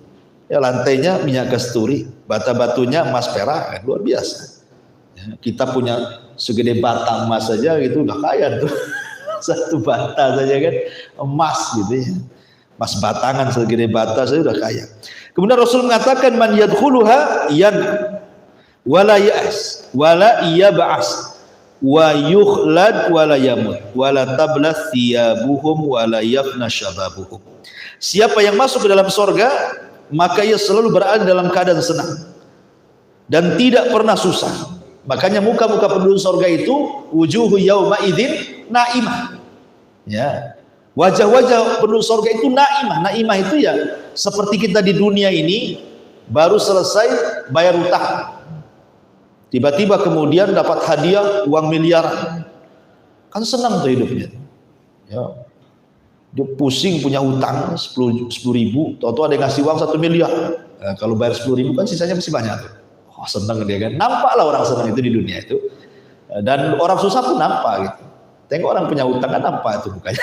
Ya, lantainya minyak kasturi, bata-batunya emas perak, kan, luar biasa. Ya, kita punya segede bata emas saja gitu udah kaya tuh. 1 bata saja kan emas gitu ya. Emas batangan segede bata saja udah kaya. Kemudian Rasul mengatakan man yadkhuluha yan wala ya'as wala yab'as wa yukhlad wala yamut wala tablas thiyabuhum wala yafna syababuhum. Siapa yang masuk ke dalam surga maka ia selalu berada dalam keadaan senang dan tidak pernah susah. Makanya muka-muka penduduk surga itu wujuhu yauma idzin naimah. Ya. Wajah-wajah penduduk surga itu naimah. Naimah itu ya seperti kita di dunia ini baru selesai bayar utang. Tiba-tiba kemudian dapat hadiah uang miliaran. Kan senang tuh hidupnya. Ya. Dia pusing punya utang 10 ribu, tahu-tahu ada yang ngasih uang 1 miliar. Nah, kalau bayar 10 ribu kan sisanya masih banyak tuh. Oh, senang dia kan. Nampaklah orang senang itu di dunia itu. Dan orang susah pun nampak gitu. Tengok orang punya utang kan nampak itu mukanya.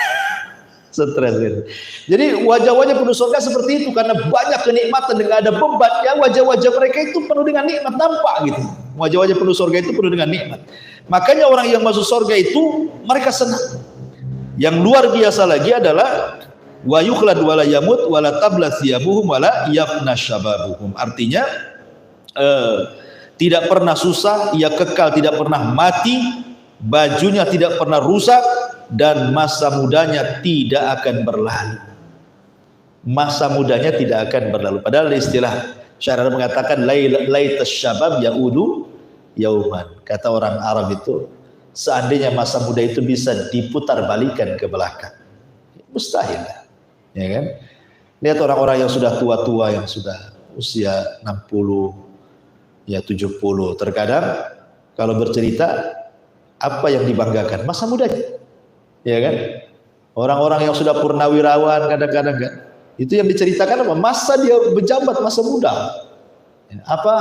Stres gitu. Jadi wajah-wajah penduduk surga seperti itu karena banyak kenikmatan dengan ada beban ya, wajah-wajah mereka itu penuh dengan nikmat nampak gitu. Wajah-wajah penduduk surga itu penuh dengan nikmat. Makanya orang yang masuk surga itu mereka senang. Yang luar biasa lagi adalah wa yukhlad wala yamut wala tablas thiyabuhum wala yafna syababuhum. Artinya tidak pernah susah, ia kekal tidak pernah mati, bajunya tidak pernah rusak dan masa mudanya tidak akan berlalu. Masa mudanya tidak akan berlalu. Padahal istilah syarah mengatakan laitas syabab yaudu yauman. Kata orang Arab itu seandainya masa muda itu bisa diputar balikan ke belakang, mustahil, ya kan? Lihat orang-orang yang sudah tua-tua, yang sudah usia 60, ya 70, terkadang kalau bercerita apa yang dibanggakan? Masa mudanya, ya kan? Orang-orang yang sudah purnawirawan kadang-kadang kan, itu yang diceritakan apa? Masa dia berjabat masa muda. Apa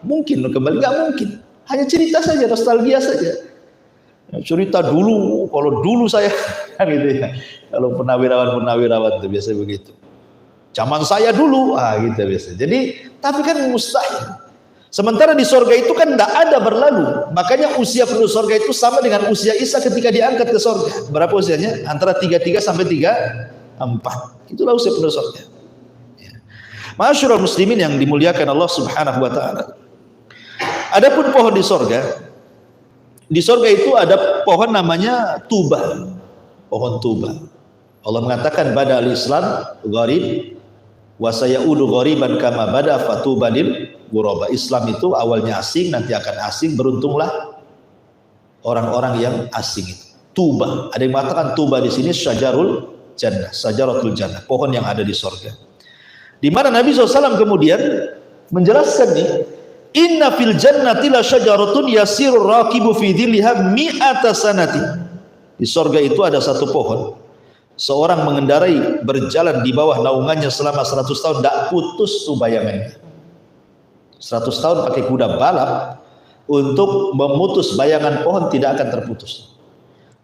mungkin kembali? Nggak mungkin. Hanya cerita saja, nostalgia saja. Cerita dulu, kalau dulu saya gitu ya. Kalau purnawirawan itu biasa begitu. Zaman saya dulu, gitu biasa. Jadi, tapi kan mustahil. Sementara di surga itu kan tidak ada berlalu. Makanya usia penduduk surga itu sama dengan usia Isa ketika diangkat ke surga. Berapa usianya? Antara 33 sampai 34. Itulah usia penduduk surga. Ya. Ma'asyiral muslimin yang dimuliakan Allah Subhanahu wa taala. Adapun pohon di surga, di surga itu ada pohon namanya tuba, pohon tuba. Allah mengatakan bada al-Islam gharib wa sayaudu ghariban kama bada fatuba lil ghuraba. Islam itu awalnya asing, nanti akan asing, beruntunglah orang-orang yang asing itu. Tuba, ada yang mengatakan tuba di sini syajarul jannah, syajaratul jannah, pohon yang ada di surga. Di mana Nabi SAW kemudian menjelaskan nih, inna fil jannati la syajaratun yasirur raqibu fi dhilliha mi'ata sanati. Di surga itu ada satu pohon, seorang mengendarai berjalan di bawah naungannya selama 100 tahun tidak putus tuh bayangannya. 100 tahun pakai kuda balap untuk memutus bayangan pohon tidak akan terputus.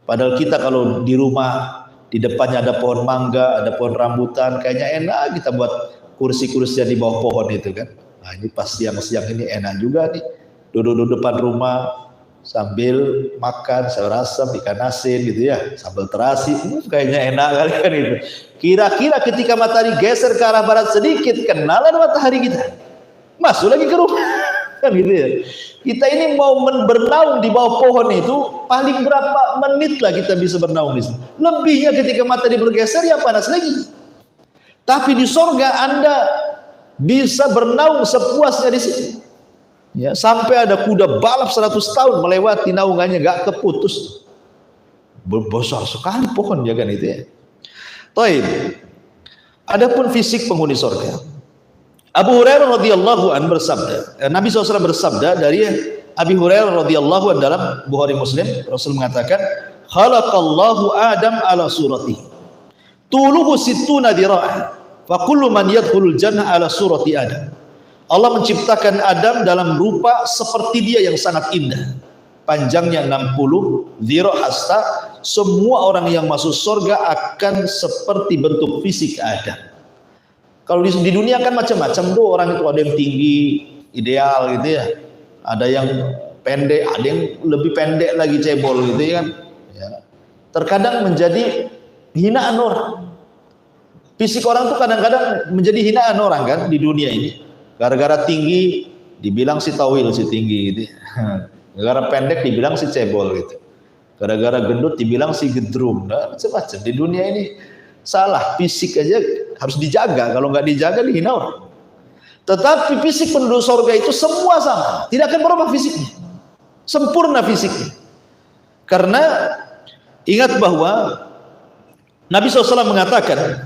Padahal kita kalau di rumah di depannya ada pohon mangga, ada pohon rambutan, kayaknya enak kita buat kursi-kursi di bawah pohon itu kan. Nah ini pas siang-siang ini enak juga nih, duduk-duduk depan rumah sambil makan sayur asam, ikan asin gitu ya, sambal terasi, kayaknya enak kali kan itu. Kira-kira ketika matahari geser ke arah barat sedikit, kenalan matahari kita, masuk lagi ke rumah, kan gitu ya. Kita ini mau bernaung di bawah pohon itu, paling berapa menit lah kita bisa bernaung di sini. Lebihnya ketika matahari bergeser ya panas lagi. Tapi di surga Anda bisa bernaung sepuasnya di sini. Ya, sampai ada kuda balap 100 tahun melewati naungannya gak keputus. Besar sekali pohon ya kan itu ya. Taib. Adapun fisik penghuni surga. Abu Hurairah radhiyallahu an bersabda, Nabi SAW bersabda dari Abi Hurairah radhiyallahu anhu dalam Bukhari Muslim, Rasul mengatakan, "Khalaqallahu Adam ala suratihi. Tuluhu sittuna dira'an. Fa kullu man yadkhulul jannah ala surati Adam." Allah menciptakan Adam dalam rupa seperti dia yang sangat indah. Panjangnya 60 dhira' hasta. Semua orang yang masuk surga akan seperti bentuk fisik Adam. Kalau di dunia kan macam-macam tuh orang itu, ada yang tinggi, ideal gitu ya. Ada yang pendek, ada yang lebih pendek lagi, cebol gitu ya kan. Ya. Terkadang menjadi hinaan orang. Fisik orang tuh kadang-kadang menjadi hinaan orang kan di dunia ini. Gara-gara tinggi dibilang si tawil, si tinggi gitu. Gara-gara pendek dibilang si cebol gitu. Gara-gara gendut dibilang si gedrum. Nah, macam-macam di dunia ini. Salah, fisik aja harus dijaga. Kalau nggak dijaga dihina orang. Tetapi fisik penduduk surga itu semua sama, tidak akan berubah fisiknya, sempurna fisiknya. Karena ingat bahwa Nabi SAW mengatakan,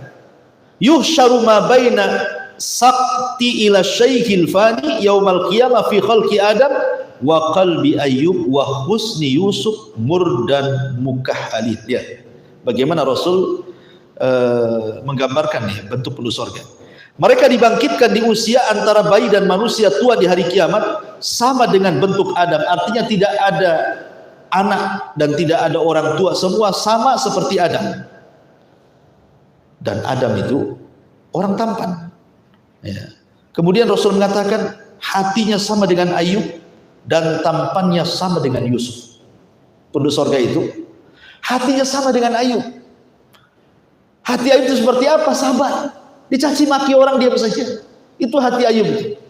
yuhsyaru ma baina sakti ila syaikhil fani yaumal qiyamah fi khalqi Adam wa qalbi Ayyub wa husni Yusuf murdan mukahhalid. Ya, bagaimana Rasul menggambarkan nih bentuk penduduk surga. Mereka dibangkitkan di usia antara bayi dan manusia tua di hari kiamat sama dengan bentuk Adam. Artinya tidak ada anak dan tidak ada orang tua, semua sama seperti Adam. Dan Adam itu orang tampan. Ya. Kemudian Rasul mengatakan hatinya sama dengan Ayub dan tampannya sama dengan Yusuf. Penduduk surga itu hatinya sama dengan Ayub. Hati Ayub itu seperti apa? Sabar. Dicaci maki orang diam saja. Itu hati Ayub itu.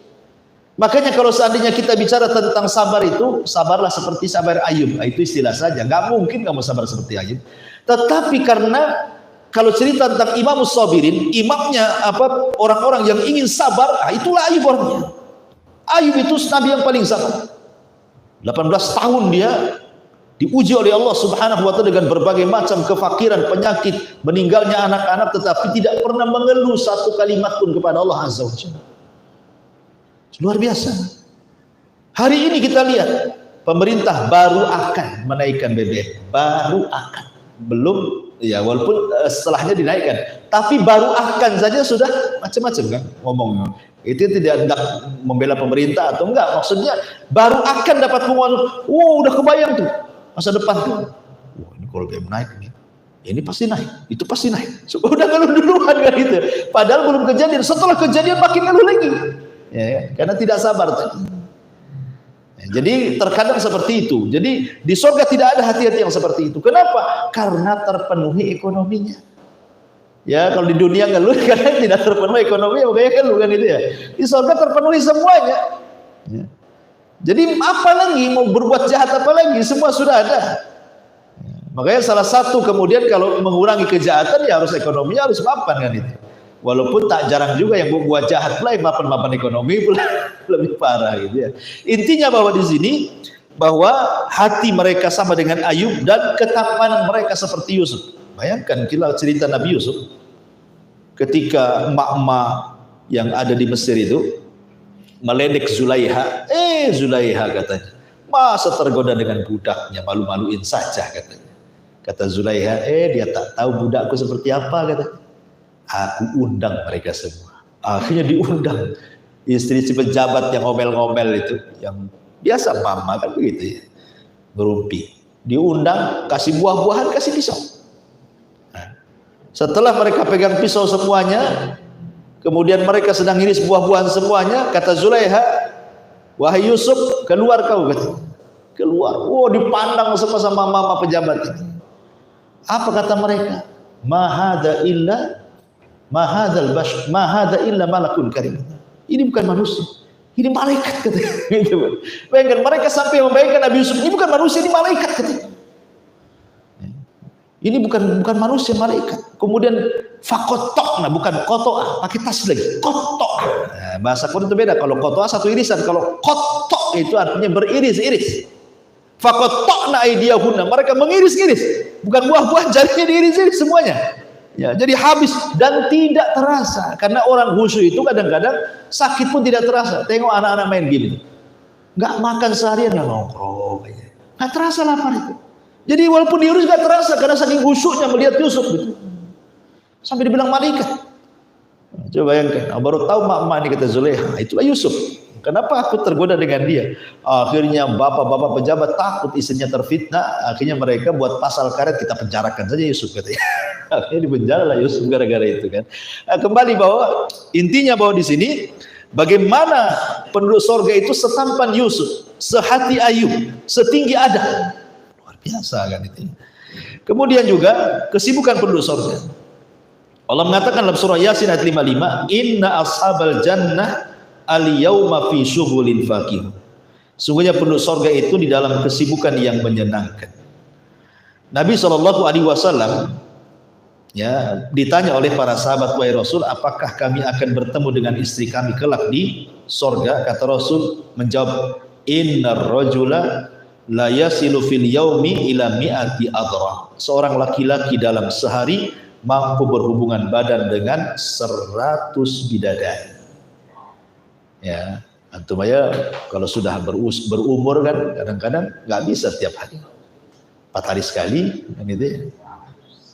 Makanya kalau seandainya kita bicara tentang sabar itu, sabarlah seperti sabar Ayub. Itu istilah saja. Gak mungkin kamu sabar seperti Ayub. Tetapi karena kalau cerita tentang Imam Sabirin, imamnya orang-orang yang ingin sabar, itulah Ayub orangnya. Ayub itu nabi yang paling sabar. 18 tahun dia diuji oleh Allah Subhanahu wa ta'ala dengan berbagai macam kefakiran, penyakit, meninggalnya anak-anak, tetapi tidak pernah mengeluh satu kalimat pun kepada Allah Azza wa Jalla. Luar biasa. Hari ini kita lihat pemerintah baru akan menaikkan BBM, baru akan, belum ya, walaupun setelahnya dinaikkan, tapi baru akan saja sudah macam-macam kan ngomong. Itu tidak hendak membela pemerintah atau enggak, maksudnya baru akan dapat penguasa. Wow, udah kebayang tuh masa depan tuh. Wah, ini kalau BBM naik nih, ini pasti naik, itu pasti naik. Udah ngeluh duluan kan itu. Padahal belum kejadian, setelah kejadian makin ngeluh lagi. Ya, karena tidak sabar tadi. Ya, jadi terkadang seperti itu. Jadi di surga tidak ada hati-hati yang seperti itu. Kenapa? Karena terpenuhi ekonominya. Ya, kalau di dunia ngeluh karena tidak terpenuhi ekonomi, makanya ngeluh kan itu ya. Di surga terpenuhi semuanya. Ya. Jadi apa lagi mau berbuat jahat apa lagi, semua sudah ada. Makanya salah satu kemudian kalau mengurangi kejahatan ya harus ekonominya harus mapan kan itu. Walaupun tak jarang juga yang berbuat jahat pula yang mapan ekonomi pula lebih parah gitu ya. Intinya bahwa di sini bahwa hati mereka sama dengan Ayub dan ketampanan mereka seperti Yusuf. Bayangkan kita cerita Nabi Yusuf ketika emak-emak yang ada di Mesir itu meledek Zulaiha, Zulaiha katanya, masa tergoda dengan budaknya, malu-maluin saja katanya. Kata Zulaiha, dia tak tahu budakku seperti apa katanya. Aku undang mereka semua. Akhirnya diundang istri-istri pejabat yang ngomel-ngomel itu, yang biasa mama kan begitu ya, berumpi. Diundang, kasih buah-buahan, kasih pisau. Nah, setelah mereka pegang pisau semuanya, kemudian mereka sedang iris buah-buahan semuanya, kata Zulaiha, wahai Yusuf, keluar kau kata. Keluar. Oh, dipandang semua sama mama pejabat itu. Apa kata mereka? Ma hadza illa malakun karim. Ini bukan manusia, ini malaikat katanya. Gitu. Bayangkan mereka sampai membayangkan Nabi Yusuf ini bukan manusia, ini malaikat katanya. Ini bukan manusia, malaikat. Kemudian fakotok, nah bukan kotoa, pakai tas lagi. Kotok. Nah, bahasa Quran itu beda. Kalau kotoa satu irisan, kalau kotok itu artinya beriris-iris. Fakotokna aidiyahunna, mereka mengiris-iris. Bukan buah-buah, jarinya diiris-iris semuanya. Ya, jadi habis dan tidak terasa. Karena orang khusyuk itu kadang-kadang sakit pun tidak terasa. Tengok anak-anak main game itu. nggak makan seharian, nggak nongkrong, nggak terasa lapar itu. Jadi walaupun diurus nggak terasa karena saking khusyuknya melihat Yusuf gitu. Sampai dibilang malaikat. Coba bayangkan, baru tahu mak-mak ini kata Zulekha, itulah Yusuf. Kenapa aku tergoda dengan dia? Akhirnya bapak-bapak pejabat takut istrinya terfitnah. Akhirnya mereka buat pasal karet, kita penjarakan saja Yusuf katanya. Akhirnya dipenjara lah Yusuf gara-gara itu kan. Kembali bahwa intinya bahwa di sini bagaimana penduduk sorga itu setampan Yusuf, sehati Ayub, setinggi Adam. Luar biasa kan itu. Kemudian juga kesibukan penduduk sorga. Allah mengatakan dalam surah Yasin ayat 55, Inna ashabal jannah al-yawma fi syughulin faqih. Sungguhnya penduduk sorga itu di dalam kesibukan yang menyenangkan. Nabi SAW ya ditanya oleh para sahabat, wahai Rasul, apakah kami akan bertemu dengan istri kami kelak di sorga? Kata Rasul menjawab, Innar rajula la yasilu fil yaumi ila mi'ati adra. Seorang laki-laki dalam sehari mampu berhubungan badan dengan 100 bidadari. Ya, antum aja kalau sudah berumur kan kadang-kadang nggak bisa tiap hari, 4 hari sekali kan gitu ya.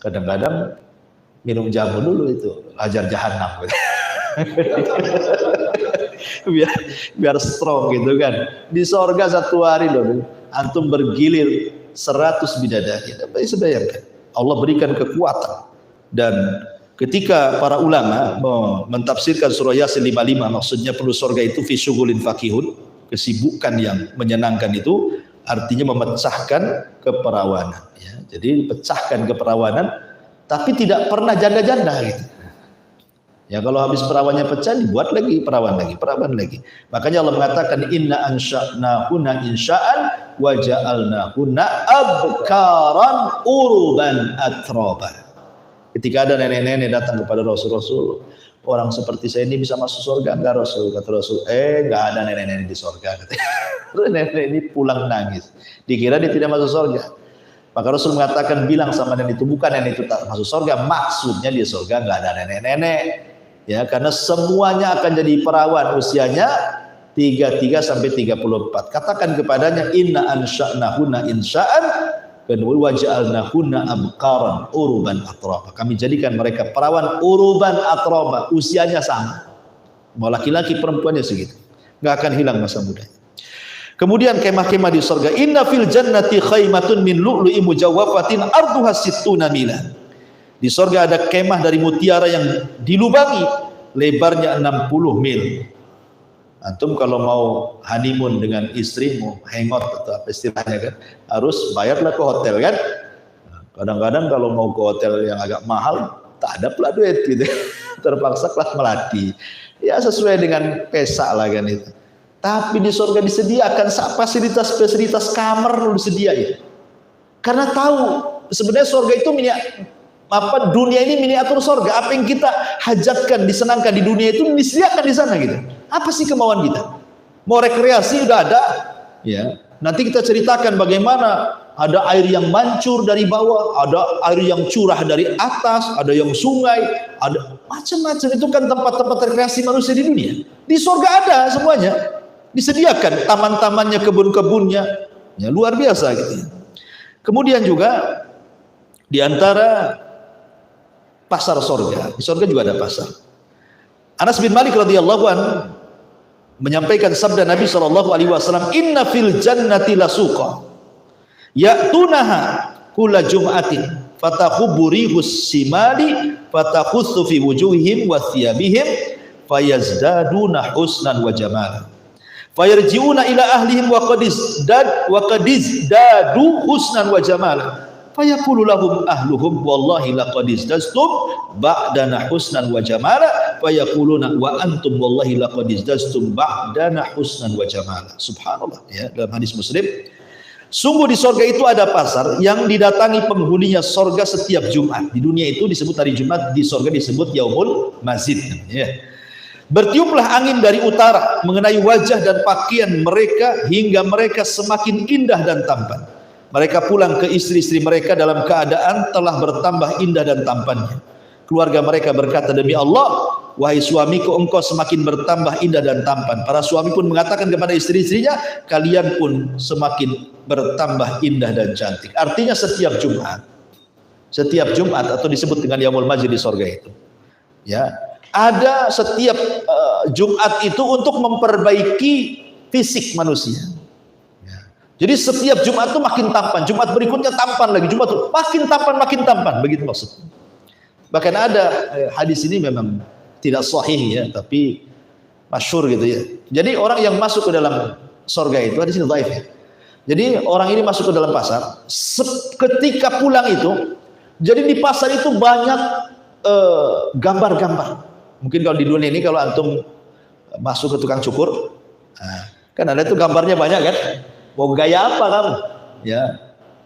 Kadang-kadang minum jamu dulu itu ajar jahanam gitu. biar strong gitu kan. Di sorga 1 hari loh antum bergilir 100 bidadari. Bisa bayangkan, Allah berikan kekuatan. Dan ketika para ulama mentafsirkan surah Yasin 55, maksudnya penduduk surga itu fi syughulin faqihun, kesibukan yang menyenangkan itu artinya memecahkan keperawanan ya. Jadi pecahkan keperawanan tapi tidak pernah janda-janda gitu. Ya kalau habis perawannya pecah dibuat lagi perawan lagi. Makanya Allah mengatakan inna ansha'nahunna insya'an wa ja'alnahunna abkaran uruban atraban. Ketika ada nenek-nenek datang kepada Rasul, orang seperti saya ini bisa masuk surga enggak Rasul? Kata Rasul, enggak ada nenek-nenek di surga. Terus nenek ini pulang nangis. Dikira dia tidak masuk surga. Maka Rasul mengatakan, bilang sama nenek itu, bukan nenek itu tak masuk surga, maksudnya di surga enggak ada nenek-nenek. Ya, karena semuanya akan jadi perawan usianya 33 sampai 34. Katakan kepadanya, inna ansha'nahunna insya'an wa ja'alnahunna abqaran uruban atraba. Kami jadikan mereka perawan uruban atraba, usianya sama. Mau laki-laki perempuannya segitu. Enggak akan hilang masa mudanya. Kemudian kemah-kemah di surga, inna fil jannati khaymatun min lu'lu'i mujawwafatin arduha sittuna mila. Di surga ada kemah dari mutiara yang dilubangi, lebarnya 60 mil. Antum kalau mau honeymoon dengan istrimu, hangout atau apa istilahnya kan, harus bayarlah ke hotel kan. Kadang-kadang kalau mau ke hotel yang agak mahal, tak ada pula duit gitu. Terpaksa kelas melati. Ya sesuai dengan pesa lah kan itu. Tapi di surga disediakan fasilitas kamar disediakan. Karena tahu sebenarnya surga itu dunia ini miniatur surga. Apa yang kita hajatkan, disenangkan di dunia itu disediakan di sana gitu. Apa sih kemauan kita? Mau rekreasi udah ada, ya. Nanti kita ceritakan bagaimana ada air yang mancur dari bawah, ada air yang curah dari atas, ada yang sungai, ada macam-macam. Itu kan tempat-tempat rekreasi manusia di dunia. Di surga ada semuanya, disediakan taman-tamannya, kebun-kebunnya, ya luar biasa gitu. Kemudian juga di antara pasar surga, di surga juga ada pasar. Anas bin Malik radhiyallahu anhu menyampaikan sabda Nabi SAW, inna fil jannati lasuqa ya'tunaha kulla jum'atin fatakhubburihus simali fatakhussu fi wujuhihim wa thiyabihim fayazdaduna husnan wa jamala fayarji'una ila ahlihim wa qadizdadu husnan wa jamala fayaqulu lahum ahluhum wallahi laqad izdastum ba'dana husnan wa jamala fayaquluna wa antum wallahi laqad izdastum ba'dana husnan wa jamala. Subhanallah ya, dalam hadis Muslim, sungguh di surga itu ada pasar yang didatangi penghuninya surga setiap Jumat. Di dunia itu disebut hari Jumat, di surga disebut Yaumul Mazid ya. Bertiuplah angin dari utara mengenai wajah dan pakaian mereka hingga mereka semakin indah dan tampan. Mereka pulang ke istri-istri mereka dalam keadaan telah bertambah indah dan tampannya. Keluarga mereka berkata, demi Allah, wahai suamiku, engkau semakin bertambah indah dan tampan. Para suami pun mengatakan kepada istri-istrinya, kalian pun semakin bertambah indah dan cantik. Artinya setiap Jumat atau disebut dengan Yaumul Majid di sorga itu, ya, ada setiap Jumat itu untuk memperbaiki fisik manusia. Jadi setiap Jumat itu makin tampan, Jumat berikutnya tampan lagi, Jumat itu makin tampan, begitu maksudnya. Bahkan ada hadis ini memang tidak sahih ya, tapi masyhur gitu ya. Jadi orang yang masuk ke dalam surga itu, hadis ini dhaif ya. Jadi orang ini masuk ke dalam pasar, ketika pulang itu, jadi di pasar itu banyak gambar-gambar. Mungkin kalau di dunia ini kalau antum masuk ke tukang cukur, kan ada itu gambarnya banyak kan. Mau gaya apa kamu? Ya,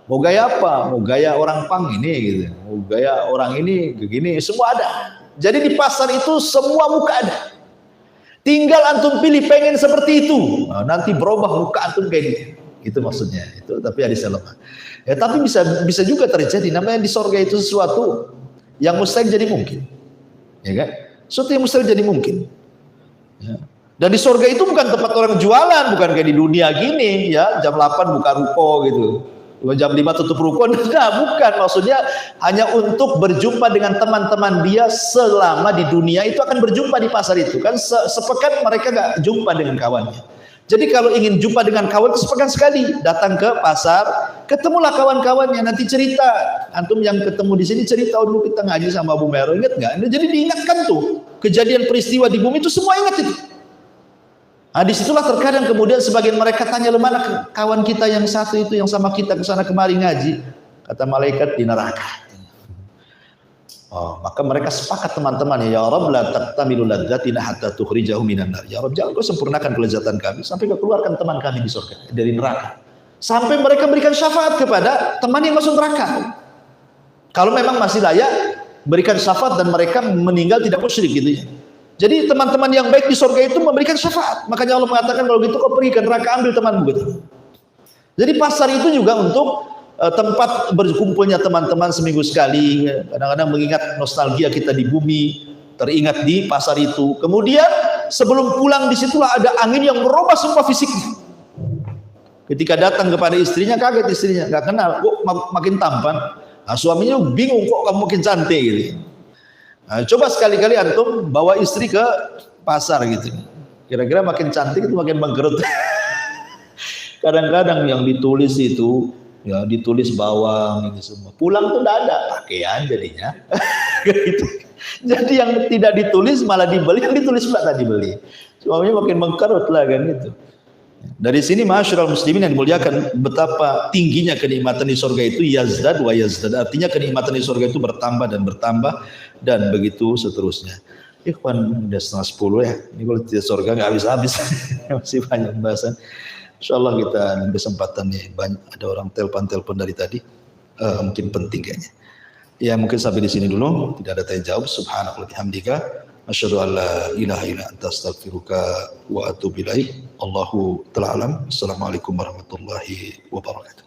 mau gaya apa? Mau gaya orang pang ini gitu. Mau gaya orang ini begini, semua ada. Jadi di pasar itu semua muka ada. Tinggal antum pilih pengen seperti itu. Nah, nanti berubah muka antum kayak gini. Itu maksudnya. Itu tapi hadisnya lemah. Ya, tapi bisa juga terjadi. Namanya di surga itu sesuatu yang mustahil jadi mungkin. Ya kan? Sesuatu yang mustahil jadi mungkin. Ya. Dan di surga itu bukan tempat orang jualan, bukan kayak di dunia gini ya, jam 8 buka ruko gitu, jam 5 tutup ruko. Nah, bukan, maksudnya hanya untuk berjumpa dengan teman-teman dia selama di dunia itu akan berjumpa di pasar itu kan, sepekan mereka gak jumpa dengan kawannya. Jadi kalau ingin jumpa dengan kawan itu sepekan sekali, datang ke pasar, ketemulah kawan-kawannya, nanti cerita. Antum yang ketemu di sini cerita, oh dulu kita ngaji sama Abu Mero, ingat nggak? Jadi diingatkan tuh kejadian peristiwa di bumi itu semua ingat itu. Nah, disitulah terkadang kemudian sebagian mereka tanya, mana kawan kita yang satu itu yang sama kita kesana kemari ngaji? Kata malaikat, di neraka. Oh, maka mereka sepakat teman-teman, ya Rabb la taqtamilu ladzatina hatta tukhrijahu minan nar. Ya Rabb, jangan kau sempurnakan kelezatan kami sampai kau keluarkan teman kami di surga dari neraka. Sampai mereka berikan syafaat kepada teman yang masuk neraka. Kalau memang masih layak, berikan syafaat dan mereka meninggal tidak musyrik gitu ya. Jadi teman-teman yang baik di surga itu memberikan syafaat. Makanya Allah mengatakan kalau gitu kau pergi ke neraka, ambil temanmu gitu. Jadi pasar itu juga untuk tempat berkumpulnya teman-teman seminggu sekali. Kadang-kadang mengingat nostalgia kita di bumi, teringat di pasar itu. Kemudian sebelum pulang disitulah ada angin yang merubah semua fisiknya. Ketika datang kepada istrinya, kaget istrinya, nggak kenal, kok makin tampan. Nah, suaminya bingung, kok kamu makin cantik gitu. Nah, coba sekali-kali antum bawa istri ke pasar gitu. Kira-kira makin cantik itu makin menggerut. Kadang-kadang yang ditulis itu, ya ditulis bawang ini semua. Pulang tuh enggak ada pakaian jadinya. Gitu. Jadi yang tidak ditulis malah dibeli, yang ditulis pula tak dibeli. Suaminya makin mengkerut lah kan gitu. Dari sini ma'asyiral muslimin yang dimuliakan, betapa tingginya kenikmatan di surga itu, yazdad wa yazdad. Artinya kenikmatan di surga itu bertambah dan bertambah dan begitu seterusnya. Ikhwan, udah 9:30 ya. Ini kalau di surga nggak habis-habis. Masih banyak pembahasan. Insyaallah kita ada kesempatan nih, banyak ada orang telepon dari tadi. Mungkin penting kayaknya. Ya mungkin sampai di sini dulu. Tidak ada tanya jawab. Subhanallah bihamdika. Asyhadu an la ilaha illa anta astaghfiruka wa atubu ilaik. Allahu ta'ala alam. Assalamualaikum warahmatullahi wabarakatuh.